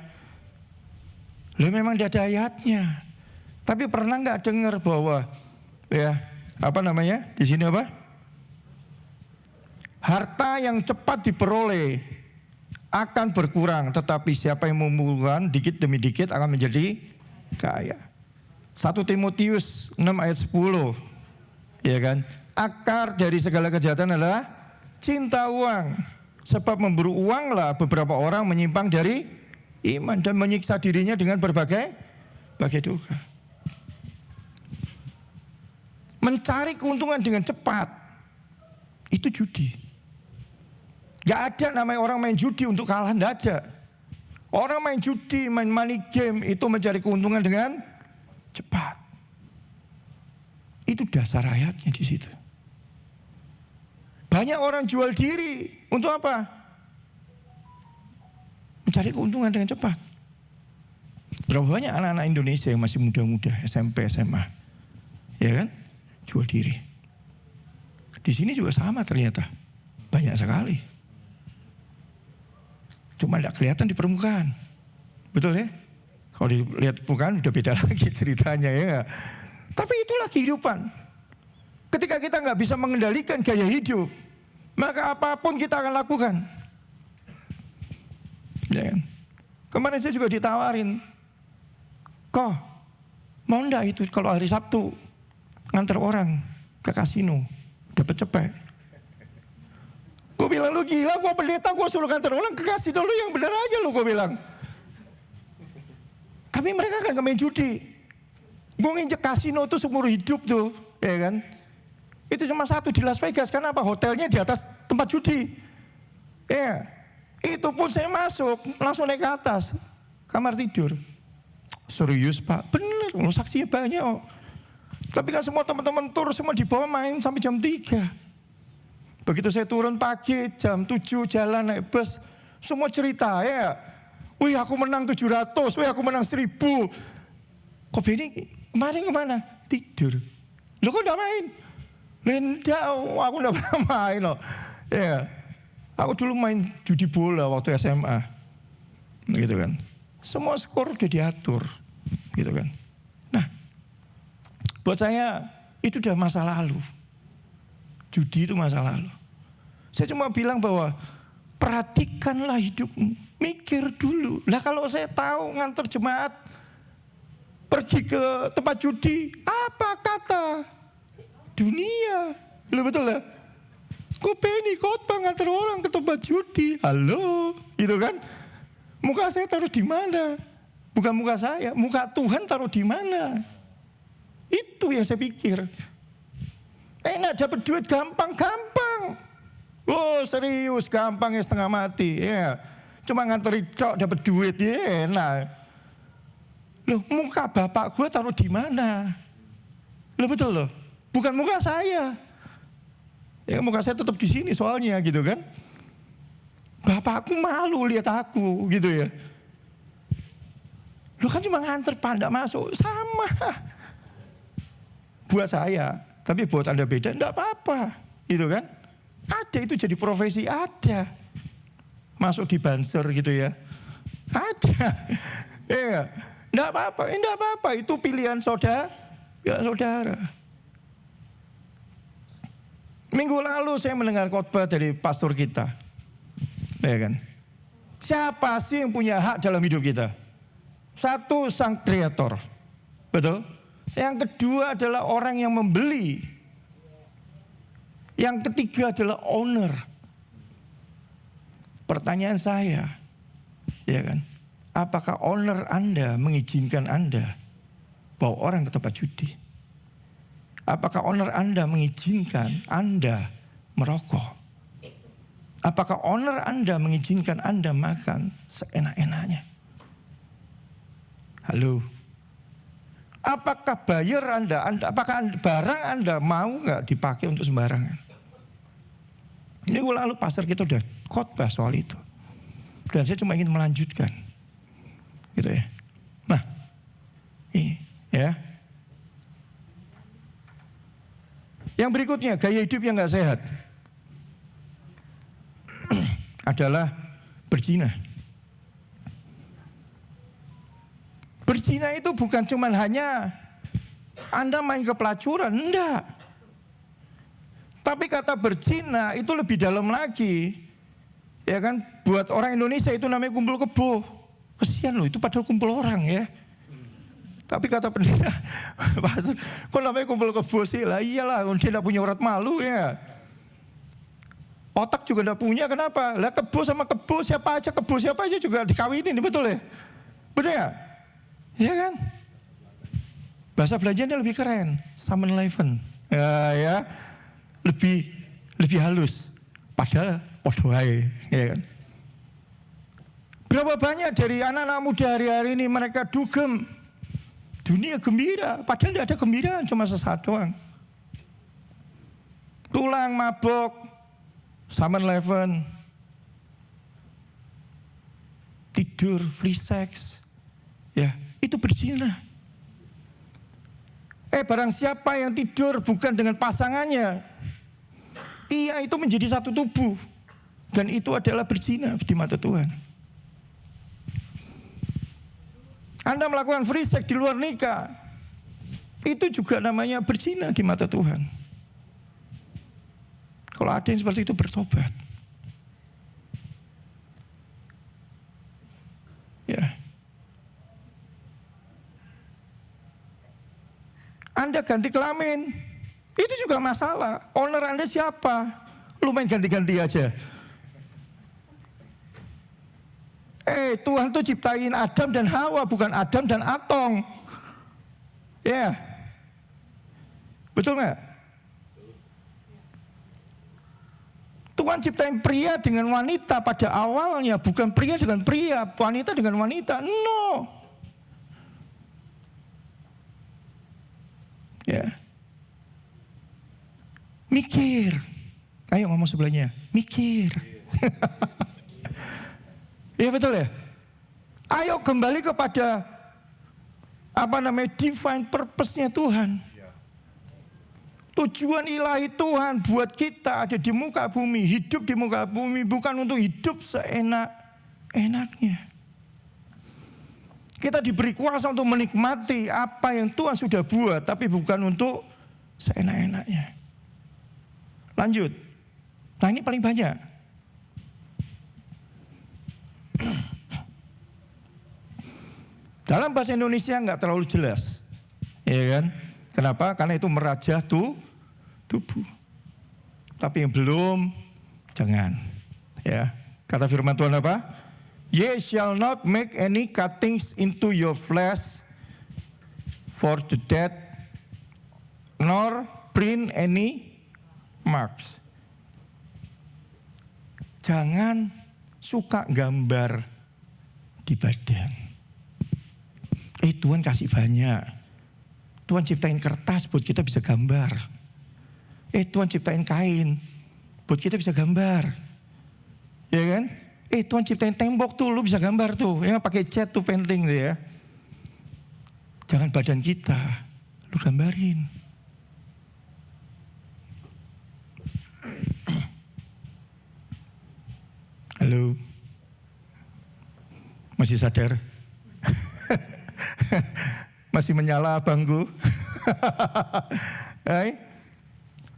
Loh memang enggak ada ayatnya. Tapi pernah enggak dengar bahwa ya, apa namanya? Di sini apa? Harta yang cepat diperoleh akan berkurang, tetapi siapa yang mengumpulkan dikit demi dikit akan menjadi kaya. 1 Timotius 6 ayat 10, ya kan? Akar dari segala kejahatan adalah cinta uang. Sebab memburu uanglah beberapa orang menyimpang dari iman dan menyiksa dirinya dengan berbagai dosa. Mencari keuntungan dengan cepat, itu judi. Gak ada namanya orang main judi untuk kalah, gak ada. Orang main judi, main money game itu mencari keuntungan dengan cepat. Itu dasar ayatnya di situ. Banyak orang jual diri untuk apa? Mencari keuntungan dengan cepat. Berapa banyak anak-anak Indonesia yang masih muda-muda, SMP, SMA, ya kan? Jual diri. Di sini juga sama ternyata, banyak sekali. Cuma tidak kelihatan di permukaan. Betul ya? Kalau dilihat permukaan udah beda lagi ceritanya ya. Tapi itulah kehidupan. Ketika kita nggak bisa mengendalikan gaya hidup, maka apapun kita akan lakukan. Ya kan? Kemarin saya juga ditawarin, kok mau ndak itu kalau hari Sabtu nganter orang ke kasino dapat cepet. Gue bilang lu gila, gue pendeta, gue suruh kantor orang ke kasino, lu yang benar aja lu, gue bilang. Tapi mereka kan main judi. Gue nginjek kasino tuh seumur hidup tuh, ya kan. Itu cuma 1 di Las Vegas, karena apa? Hotelnya di atas tempat judi. Ya, itu pun saya masuk, langsung naik ke atas, kamar tidur. Serius Pak, bener, lu saksinya banyak. Oh. Tapi kan semua teman-teman tur, semua dibawa main sampai jam 3. Begitu saya turun pagi, jam 7 jalan naik bus, semua cerita ya. Wih aku menang 700, wih aku menang 1000. Kok ini kemarin kemana? Tidur. Lo kok udah main? Lendak, aku udah pernah main loh. Ya, aku dulu main judi bola waktu SMA. Gitu kan. Semua skor udah diatur. Gitu kan. Nah, buat saya itu udah masa lalu. Judi itu masa lalu. Saya cuma bilang bahwa perhatikanlah hidupmu, mikir dulu. Lah kalau saya tahu nganter jemaat pergi ke tempat judi, apa kata dunia? Lu betul lah. Kok pengen khotbah nganter orang ke tempat judi? Halo, gitu kan? Muka saya taruh di mana? Bukan muka saya, muka Tuhan taruh di mana? Itu yang saya pikir. Enak dapat duit gampang-gampang. Oh serius gampang ya setengah mati ya. Cuma nganteri cok dapat duit ya enak. Loh muka bapak gue taruh di mana? Loh betul loh. Bukan muka saya. Ya muka saya tetap di sini soalnya gitu kan. Bapakku malu lihat aku gitu ya. Loh kan cuma nganter pandak masuk sama. Buat saya. Tapi buat Anda beda, enggak apa-apa, gitu kan? Ada itu jadi profesi, ada. Masuk di banser gitu ya. Ada. Ya, enggak apa-apa, itu pilihan saudara. Minggu lalu saya mendengar khotbah dari pastor kita. Ya kan? Siapa sih yang punya hak dalam hidup kita? Satu, sang kreator. Betul? Yang kedua adalah orang yang membeli. Yang ketiga adalah owner. Pertanyaan saya, ya kan? Apakah owner Anda mengizinkan Anda bawa orang ke tempat judi? Apakah owner Anda mengizinkan Anda merokok? Apakah owner Anda mengizinkan Anda makan seenak-enaknya? Halo? Apakah buyer Anda, apakah barang Anda mau nggak dipakai untuk sembarangan? Ini lalu pastor kita udah khotbah soal itu. Dan saya cuma ingin melanjutkan. Gitu ya. Nah, ini ya. Yang berikutnya, gaya hidup yang nggak sehat adalah berzina. Berzina itu bukan cuma hanya Anda main ke pelacuran, enggak. Tapi kata berzina itu lebih dalam lagi. Ya kan, buat orang Indonesia itu namanya kumpul kebo. Kesian loh, itu padahal kumpul orang ya. Tapi kata pendeta, pastor, kok namanya kumpul kebo sih? Lah iyalah, dia tidak punya urat malu ya. Otak juga tidak punya, kenapa? Lah kebo sama kebo siapa aja juga dikawinin, betul ya? Betul ya? Iya kan? Bahasa belanjanya lebih keren, 7-Eleven. Ya. Lebih halus. Padahal podoai, ya kan? Berapa banyak dari anak-anak muda hari-hari ini mereka dugem. Dunia gembira, padahal tidak ada gembiraan, cuma sesaat doang. Tulang, mabok, 7-Eleven, tidur, free sex, ya itu berzina. Barang siapa yang tidur bukan dengan pasangannya, ia itu menjadi satu tubuh, dan itu adalah berzina di mata Tuhan. Anda melakukan free sex di luar nikah, itu juga namanya berzina di mata Tuhan. Kalau ada yang seperti itu bertobat. Ya. Anda ganti kelamin, itu juga masalah. Owner Anda siapa? Lu main ganti-ganti aja. Tuhan tuh ciptain Adam dan Hawa, bukan Adam dan Atong. Ya. Betul nggak? Tuhan ciptain pria dengan wanita pada awalnya, bukan pria dengan pria, wanita dengan wanita. No. Ya. Mikir. Ayo ngomong sebelahnya. Mikir. Iya betul ya? Ayo kembali kepada divine purpose-nya Tuhan. Tujuan ilahi Tuhan buat kita ada di muka bumi, hidup di muka bumi bukan untuk hidup seenak-enaknya. Kita diberi kuasa untuk menikmati apa yang Tuhan sudah buat, tapi bukan untuk seenak-enaknya. Lanjut. Nah ini paling banyak. Dalam bahasa Indonesia nggak terlalu jelas, ya kan? Kenapa? Karena itu merajah tubuh. Tapi yang belum, jangan. Ya, kata firman Tuhan apa? Ye shall not make any cuttings into your flesh for the dead, nor print any marks. Jangan suka gambar di badan. Tuhan kasih banyak. Tuhan ciptain kertas buat kita bisa gambar. Tuhan ciptain kain buat kita bisa gambar. Ya kan? Tuhan ciptain tembok tuh, lu bisa gambar tuh. Yang pakai cat tuh painting tuh ya. Jangan badan kita, lu gambarin. Halo? Masih sadar? Masih menyala abangku?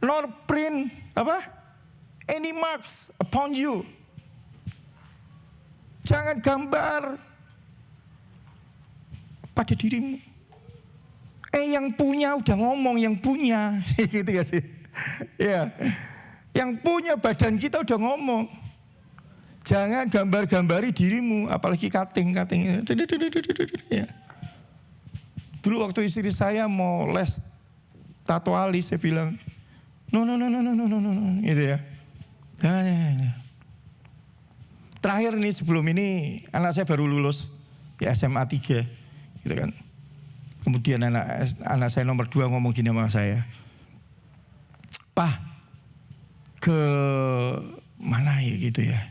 Nor print Any marks upon you. Jangan gambar pada dirimu. Yang punya udah ngomong, yang punya. Gitu ya sih. Ya. Yang punya badan kita udah ngomong. Jangan gambar-gambari dirimu, apalagi cutting. Ya. Dulu waktu istri saya mau les tato alis, saya bilang, no, gitu ya. Ya. Terakhir nih sebelum ini, anak saya baru lulus di SMA 3, gitu kan. Kemudian anak saya nomor 2 ngomong gini sama saya, "Pak, ke mana ya gitu ya,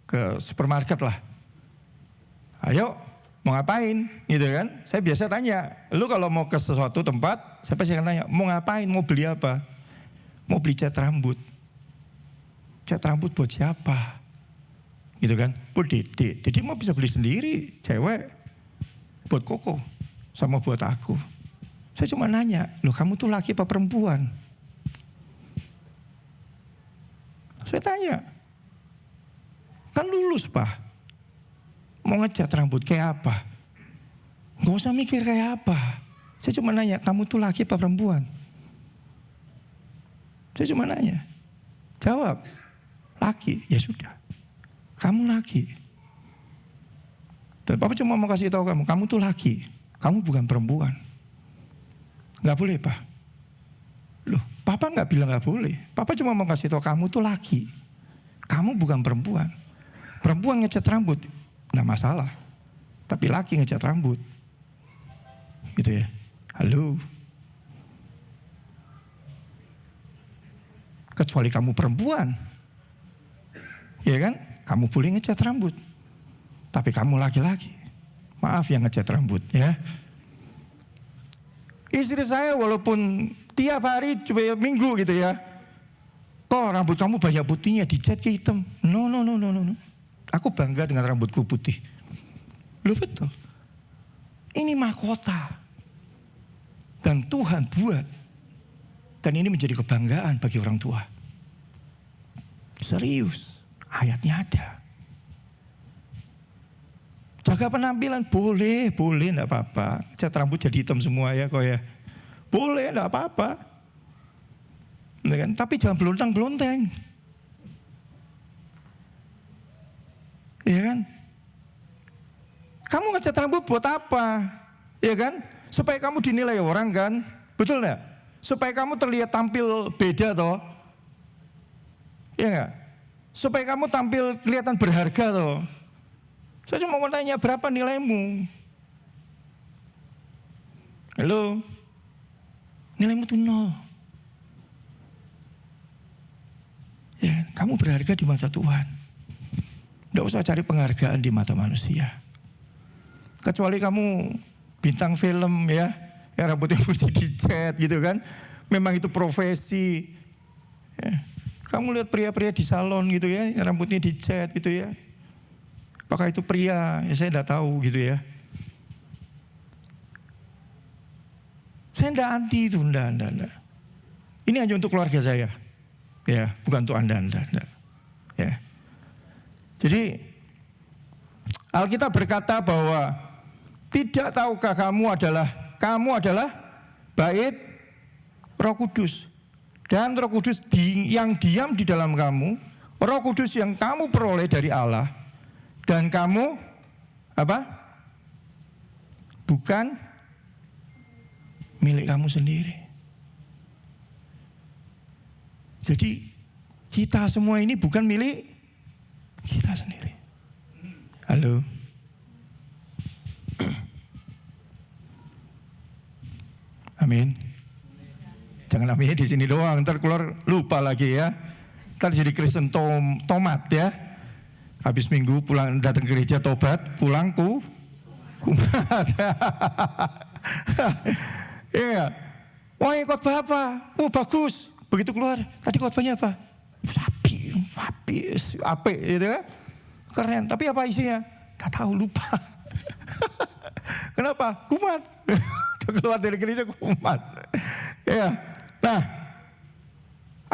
ke supermarket lah. Ayo, mau ngapain?" Gitu kan. Saya biasa tanya, lu kalau mau ke sesuatu tempat, saya pasti akan tanya, mau ngapain, mau beli apa? Mau beli cat rambut. Cat rambut buat siapa? Gitu kan. Buat Dede mau bisa beli sendiri, cewek. Buat Koko, sama buat aku. Saya cuma nanya, loh kamu tuh laki apa perempuan? Saya tanya, kan lulus Pak, mau ngecat rambut kayak apa? Gak usah mikir kayak apa. Saya cuma nanya, kamu tuh laki apa perempuan? Saya cuma nanya, jawab, laki. Ya sudah, kamu laki. Dan Papa cuma mau kasih tahu kamu tuh laki, kamu bukan perempuan. Gak boleh Pak. Loh, Papa gak bilang gak boleh. Papa cuma mau kasih tahu kamu tuh laki, kamu bukan perempuan. Perempuan ngecat rambut, gak masalah. Tapi laki ngecat rambut, gitu ya. Halo. Kecuali kamu perempuan, ya kan? Kamu boleh ngecat rambut. Tapi kamu laki-laki, maaf yang ngecat rambut ya. Istri saya walaupun tiap hari cuma minggu gitu ya, kok rambut kamu banyak putihnya, dicat ke hitam. No. Aku bangga dengan rambutku putih. Loh betul. Ini mahkota. Dan Tuhan buat. Dan ini menjadi kebanggaan bagi orang tua. Serius, ayatnya ada. Jaga penampilan boleh, enggak apa-apa. Cat rambut jadi hitam semua ya kok ya. Boleh, enggak apa-apa. Tapi jangan belontang-belonteng. Ya kan? Kamu ngecat rambut buat apa? Ya kan? Supaya kamu dinilai orang kan? Betul enggak? Supaya kamu terlihat tampil beda toh. Ya enggak? Supaya kamu tampil kelihatan berharga toh. Saya cuma mau tanya berapa nilaimu? Halo? Nilaimu tuh 0. Ya, kamu berharga di mata Tuhan. Tidak usah cari penghargaan di mata manusia. Kecuali kamu bintang film ya, yang rambutnya mesti dicat gitu kan. Memang itu profesi. Ya. Kamu lihat pria-pria di salon gitu ya, yang rambutnya dicat gitu ya. Apakah itu pria? Ya saya tidak tahu gitu ya. Saya tidak anti itu, enggak. Ini hanya untuk keluarga saya. Ya, bukan untuk Anda. Ya. Jadi Alkitab berkata bahwa tidak tahukah kamu adalah bait Roh Kudus, dan Roh Kudus yang diam di dalam kamu, Roh Kudus yang kamu peroleh dari Allah, dan kamu bukan milik kamu sendiri. Jadi kita semua ini bukan milik kita sendiri. Halo. Amin. Jangan amin di sini doang, ntar keluar lupa lagi ya. Ntar jadi Kristen tomat ya. Habis minggu pulang datang ke gereja tobat, pulang kumat. Iya. Wah, khotbah apa? Oh, bagus. Begitu keluar, tadi khotbahnya apa? Sapi, ape gitu kan. Keren, tapi apa isinya? Enggak tahu, lupa. Kenapa? Kumat. Udah keluar dari gereja kumat. Ya. Nah,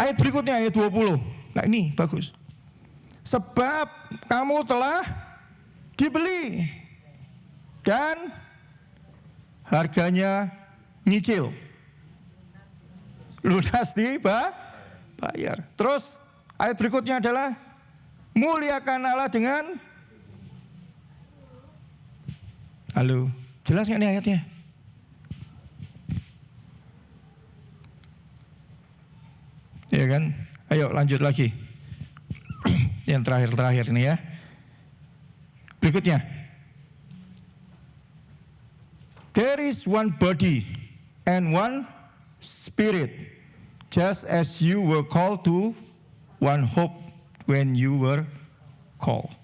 Ayat berikutnya, ayat 20. Nah ini bagus. Sebab kamu telah dibeli dan harganya nyicil. Lunas dibayar. Terus ayat berikutnya adalah muliakan Allah dengan. Halo, jelas nggak nih ayatnya? Ya kan? Ayo lanjut lagi. Yang terakhir ini ya. Berikutnya. There is one body and one spirit, just as you were called to one hope when you were called.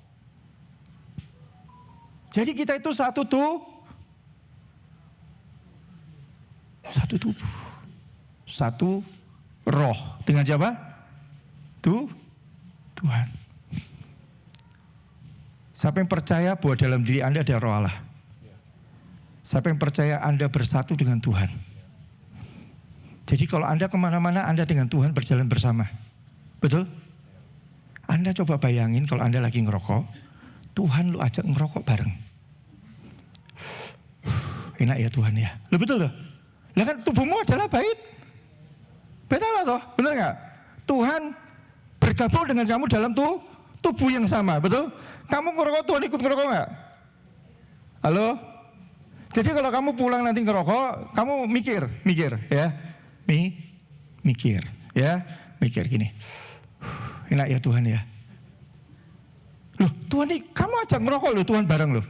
Jadi kita itu satu tubuh, satu roh. Dengan siapa? Tuhan. Siapa yang percaya bahwa dalam diri Anda ada roh Allah? Siapa yang percaya Anda bersatu dengan Tuhan? Jadi kalau Anda kemana-mana, Anda dengan Tuhan berjalan bersama. Betul? Anda coba bayangin kalau Anda lagi ngerokok, Tuhan lu ajak ngerokok bareng. Enak ya Tuhan ya. Lu betul loh. Lah kan tubuhmu adalah bait. Betul toh? Benar nggak? Tuhan bergabung dengan kamu dalam tubuh yang sama, betul? Kamu ngerokok, Tuhan ikut ngerokok nggak? Halo? Jadi kalau kamu pulang nanti ngerokok, kamu mikir ya, mikir gini. Enak ya Tuhan ya. Loh Tuhan nih, kamu ajak ngerokok loh Tuhan bareng loh.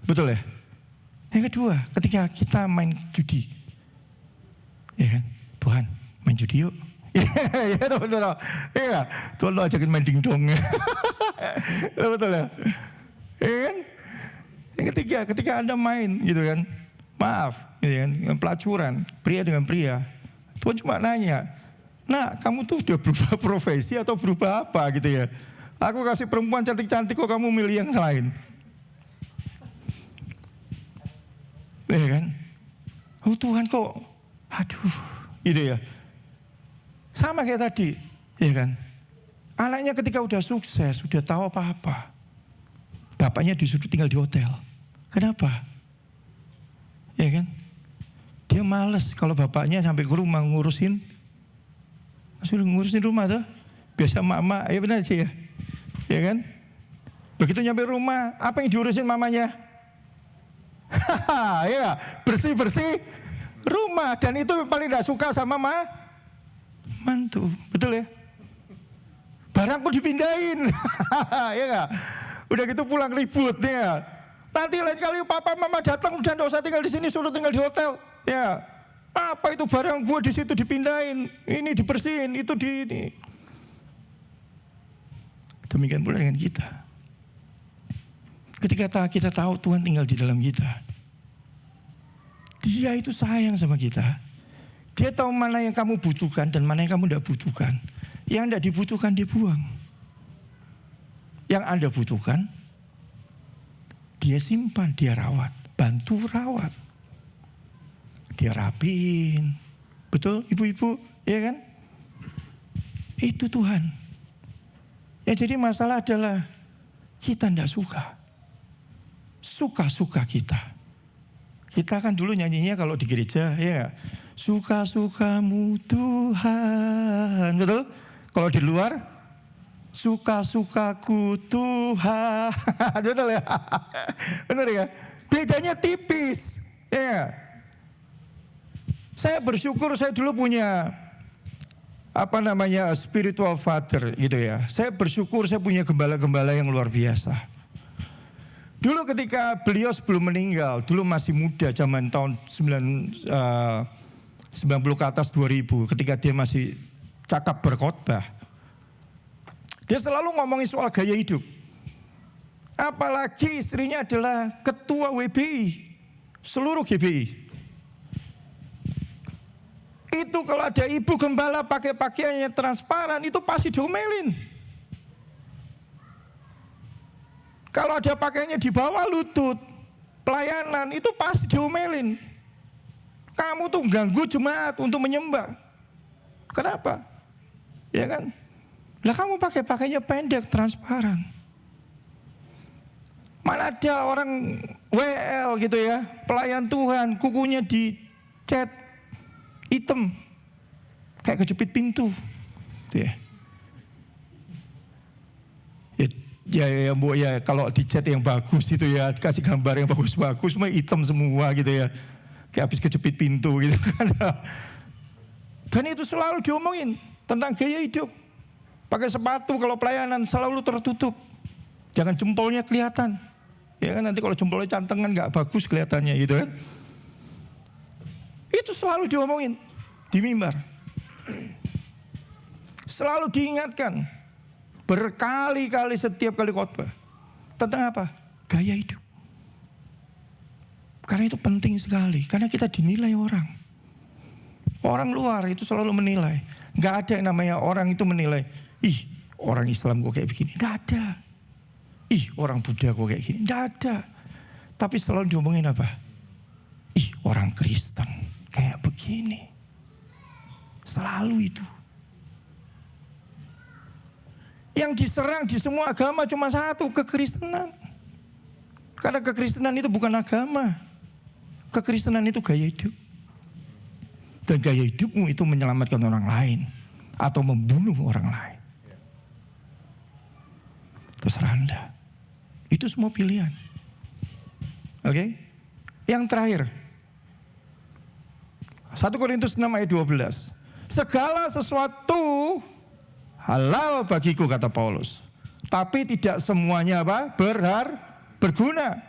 Betul ya? Yang kedua, ketika kita main judi, ya kan? Tuhan main judi yuk. Ya betul. Iya, Tuhan lo ajakin main dingdong. Betul ya? Iya kan? Yang ketiga, ketika Anda main gitu kan, maaf, gitu kan, pelacuran, pria dengan pria, Tuhan cuma nanya, nah kamu tuh udah berubah profesi atau berubah apa gitu ya? Aku kasih perempuan cantik-cantik kok kamu milih yang lain. Iya kan? Oh Tuhan kok, aduh, gitu ya. Sama kayak tadi, ya kan? Anaknya ketika udah sukses, udah tahu apa-apa, bapaknya disuruh tinggal di hotel. Kenapa? Ya kan? Dia males kalau bapaknya sampai ke rumah ngurusin rumah tuh. Biasa mama, ya benar sih ya. Ya kan? Begitu nyampe rumah, apa yang diurusin mamanya? Ya, bersih-bersih rumah. Dan itu paling tidak suka sama mantu. Betul ya? Barangku dipindahin. Ya enggak? Udah gitu pulang ribut ya. Nanti lain kali papa mama datang udah enggak usah tinggal di sini, suruh tinggal di hotel. Ya. Apa itu barang gua di situ dipindahin, ini dibersihin, itu ini. Demikian pula dengan kita. Ketika kita tahu Tuhan tinggal di dalam kita, Dia itu sayang sama kita. Dia tahu mana yang kamu butuhkan dan mana yang kamu tidak butuhkan. Yang tidak dibutuhkan dia buang. Yang Anda butuhkan, dia simpan, dia rawat, bantu rawat. Dia rapiin. Betul ibu-ibu, ya kan? Itu Tuhan. Ya jadi masalah adalah kita tidak suka. Suka-suka kita. Kita kan dulu nyanyinya kalau di gereja, ya suka-sukamu Tuhan. Betul? Kalau di luar, suka-sukaku Tuhan. Betul ya? Benar ya? Bedanya tipis. Ya. Saya bersyukur saya dulu punya spiritual father gitu ya. Saya bersyukur saya punya gembala-gembala yang luar biasa. Dulu ketika beliau sebelum meninggal, dulu masih muda, zaman tahun 90 ke atas 2000, ketika dia masih cakap berkhotbah. Dia selalu ngomongin soal gaya hidup. Apalagi istrinya adalah ketua WBI, seluruh GBI. Itu kalau ada ibu gembala pakai pakaiannya transparan, itu pasti diomelin. Kalau ada pakaiannya di bawah lutut, pelayanan, itu pasti diomelin. Kamu tuh ganggu jemaat untuk menyembah. Kenapa? Ya kan? Lah kamu pakainya pendek, transparan. Mana ada orang WL gitu ya, pelayan Tuhan, kukunya dicat hitam, kayak kejepit pintu. Gitu ya. Ya, Bu, ya kalau dicat yang bagus itu ya, kasih gambar yang bagus-bagus, semua hitam semua gitu ya. Kayak habis kejepit pintu gitu kan. Dan itu selalu diomongin tentang gaya hidup. Pakai sepatu kalau pelayanan selalu tertutup. Jangan jempolnya kelihatan. Ya kan nanti kalau jempolnya cantengan nggak bagus kelihatannya gitu kan. Itu selalu diomongin di mimbar. Selalu diingatkan. Berkali-kali setiap kali khotbah. Tentang apa? Gaya hidup. Karena itu penting sekali. Karena kita dinilai orang. Orang luar itu selalu menilai. Gak ada yang namanya orang itu menilai. Ih, orang Islam kok kayak begini. Gak ada. Ih, orang Buddha kok kayak gini. Gak ada. Tapi selalu diomongin apa? Ih, orang Kristen kayak begini. Selalu itu. Yang diserang di semua agama cuma satu, kekristenan. Karena kekristenan itu bukan agama. Kekristenan itu gaya hidup. Dan gaya hidupmu itu menyelamatkan orang lain. Atau membunuh orang lain. Terserah Anda. Itu semua pilihan. Oke? Yang terakhir. 1 Korintus 6 ayat 12. Segala sesuatu halal bagiku, kata Paulus. Tapi tidak semuanya apa? Berguna.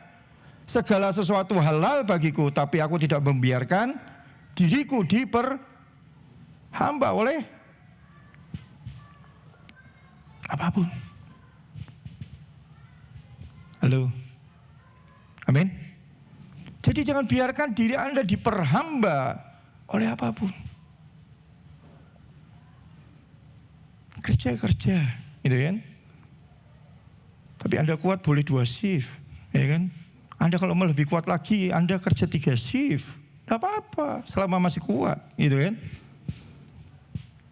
Segala sesuatu halal bagiku, tapi aku tidak membiarkan diriku diperhamba oleh apapun. Halo. Amin. Jadi jangan biarkan diri Anda diperhamba oleh apapun. Kerja, gitu kan. Tapi Anda kuat boleh 2 shift, ya kan. Anda kalau mau lebih kuat lagi, Anda kerja 3 shift. Gak apa-apa, selama masih kuat, gitu kan.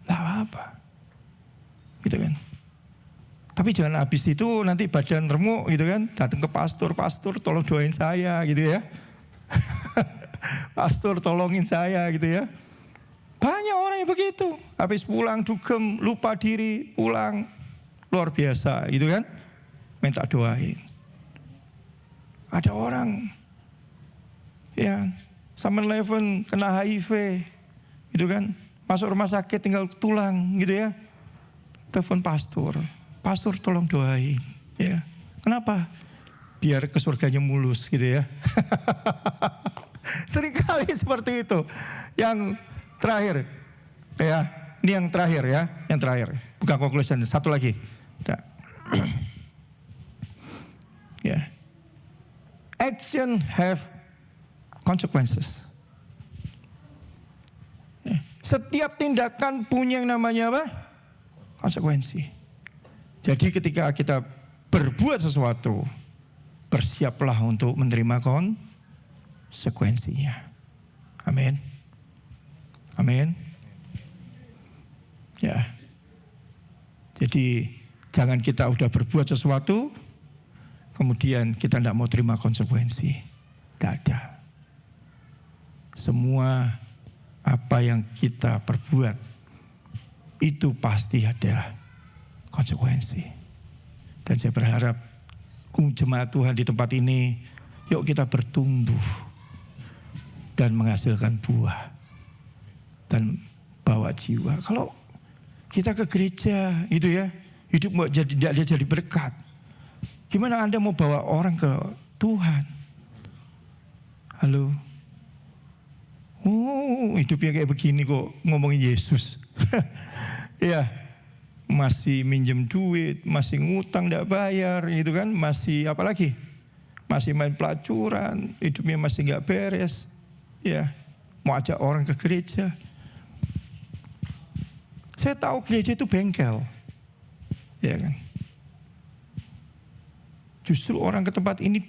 Gak apa-apa, gitu kan. Tapi jangan habis itu nanti badan remuk gitu kan, datang ke pastor tolong doain saya gitu ya. Pastor tolongin saya gitu ya. Banyak orang yang begitu, habis pulang dugem, lupa diri, pulang luar biasa gitu kan. Minta doain. Ada orang ya 7-Eleven kena HIV gitu kan, masuk rumah sakit tinggal tulang gitu ya. Telepon pastor tolong doain ya. Kenapa? Biar ke surganya mulus gitu ya. Seringkali seperti itu. Yang terakhir ya, ini yang terakhir ya, yang terakhir. Bukan conclusion, satu lagi. Ya. Action have consequences. Ya. Setiap tindakan punya yang namanya apa? Konsekuensi. Jadi ketika kita berbuat sesuatu, bersiaplah untuk menerima konsekuensinya. Amin. Amin. Ya. Jadi jangan kita udah berbuat sesuatu, kemudian kita tidak mau terima konsekuensi. Tidak ada. Semua apa yang kita perbuat itu pasti ada konsekuensi. Dan saya berharap jemaat Tuhan di tempat ini, yuk kita bertumbuh dan menghasilkan buah dan bawa jiwa. Kalau kita ke gereja gitu ya, hidup mau tidak jadi berkat. Gimana Anda mau bawa orang ke Tuhan? Halo. Oh, hidupnya kayak begini kok ngomongin Yesus. Ya, masih minjem duit, masih ngutang tidak bayar, gitu kan? Masih apa lagi? Masih main pelacuran, hidupnya masih nggak beres. Ya, mau ajak orang ke gereja. Saya tahu gereja itu bengkel, ya kan? Justru orang ke tempat ini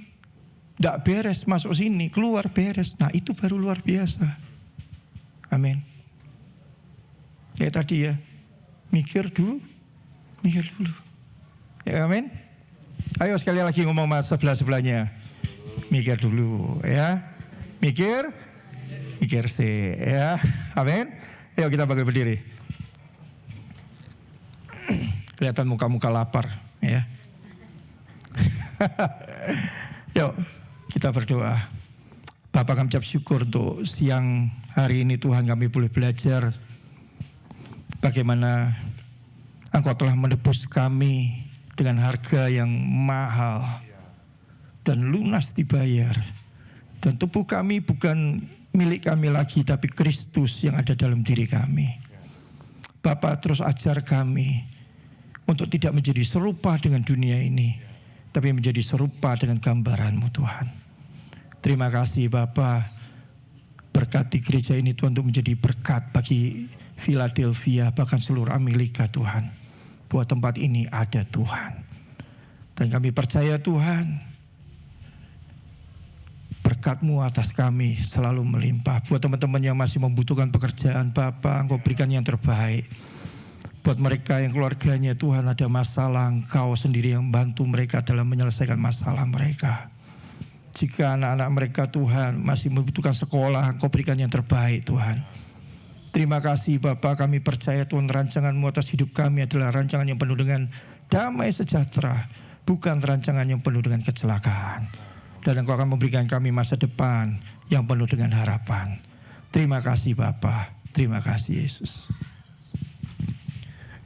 tidak beres, masuk sini, keluar beres. Nah itu baru luar biasa. Amin. Ya tadi ya, Mikir dulu. Ya, amin. Ayo sekali lagi ngomong sama sebelah-sebelahnya. Mikir dulu ya. Mikir sih ya. Amin. Ayo kita berdiri. Kelihatan muka-muka lapar ya. Yuk kita berdoa. Bapak, kami ucap syukur untuk siang hari ini Tuhan, kami boleh belajar bagaimana Engkau telah menebus kami dengan harga yang mahal dan lunas dibayar. Dan tubuh kami bukan milik kami lagi, tapi Kristus yang ada dalam diri kami. Bapak, terus ajar kami untuk tidak menjadi serupa dengan dunia ini, tapi menjadi serupa dengan gambaran-Mu Tuhan. Terima kasih Bapak, berkati gereja ini Tuhan untuk menjadi berkat bagi Philadelphia, bahkan seluruh Amerika Tuhan. Buat tempat ini ada Tuhan. Dan kami percaya Tuhan, berkat-Mu atas kami selalu melimpah. Buat teman-teman yang masih membutuhkan pekerjaan, Bapak, Engkau berikan yang terbaik. Buat mereka yang keluarganya Tuhan ada masalah, Engkau sendiri yang bantu mereka dalam menyelesaikan masalah mereka. Jika anak-anak mereka Tuhan masih membutuhkan sekolah, Engkau berikan yang terbaik Tuhan. Terima kasih Bapak, kami percaya Tuhan rancangan-Mu atas hidup kami adalah rancangan yang penuh dengan damai sejahtera, bukan rancangan yang penuh dengan kecelakaan. Dan Engkau akan memberikan kami masa depan yang penuh dengan harapan. Terima kasih Bapak, terima kasih Yesus.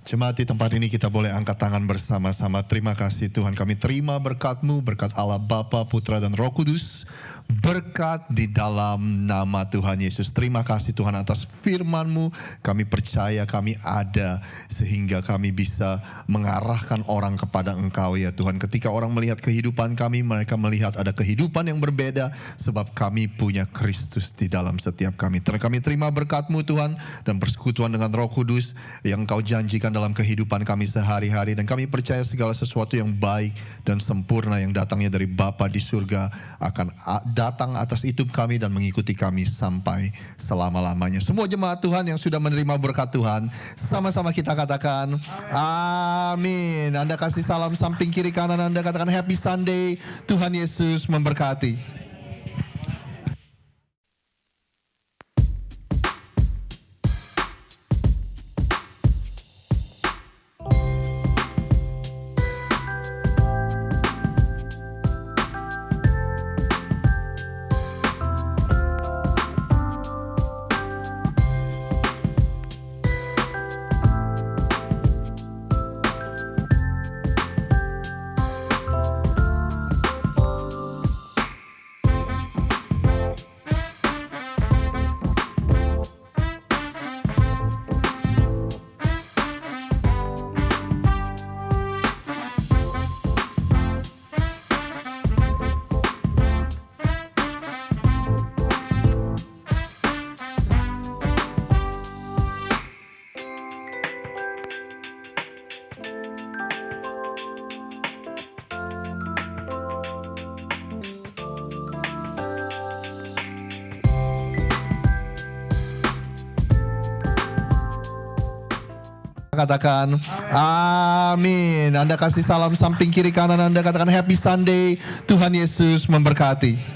Jemaat di tempat ini kita boleh angkat tangan bersama-sama. Terima kasih Tuhan, kami terima berkat-Mu, berkat Allah Bapa, Putra dan Roh Kudus. Berkat di dalam nama Tuhan Yesus. Terima kasih Tuhan atas firman-Mu. Kami percaya kami ada sehingga kami bisa mengarahkan orang kepada Engkau ya Tuhan. Ketika orang melihat kehidupan kami, mereka melihat ada kehidupan yang berbeda sebab kami punya Kristus di dalam setiap kami. Kami terima berkat-Mu Tuhan dan persekutuan dengan Roh Kudus yang Engkau janjikan dalam kehidupan kami sehari-hari. Dan kami percaya segala sesuatu yang baik dan sempurna yang datangnya dari Bapa di surga akan datang atas hidup kami dan mengikuti kami sampai selama-lamanya. Semua jemaat Tuhan yang sudah menerima berkat Tuhan, sama-sama kita katakan amin. Anda kasih salam samping kiri kanan Anda, katakan happy Sunday. Tuhan Yesus memberkati. Katakan amin. Anda kasih salam samping kiri kanan Anda, katakan happy Sunday. Tuhan Yesus memberkati.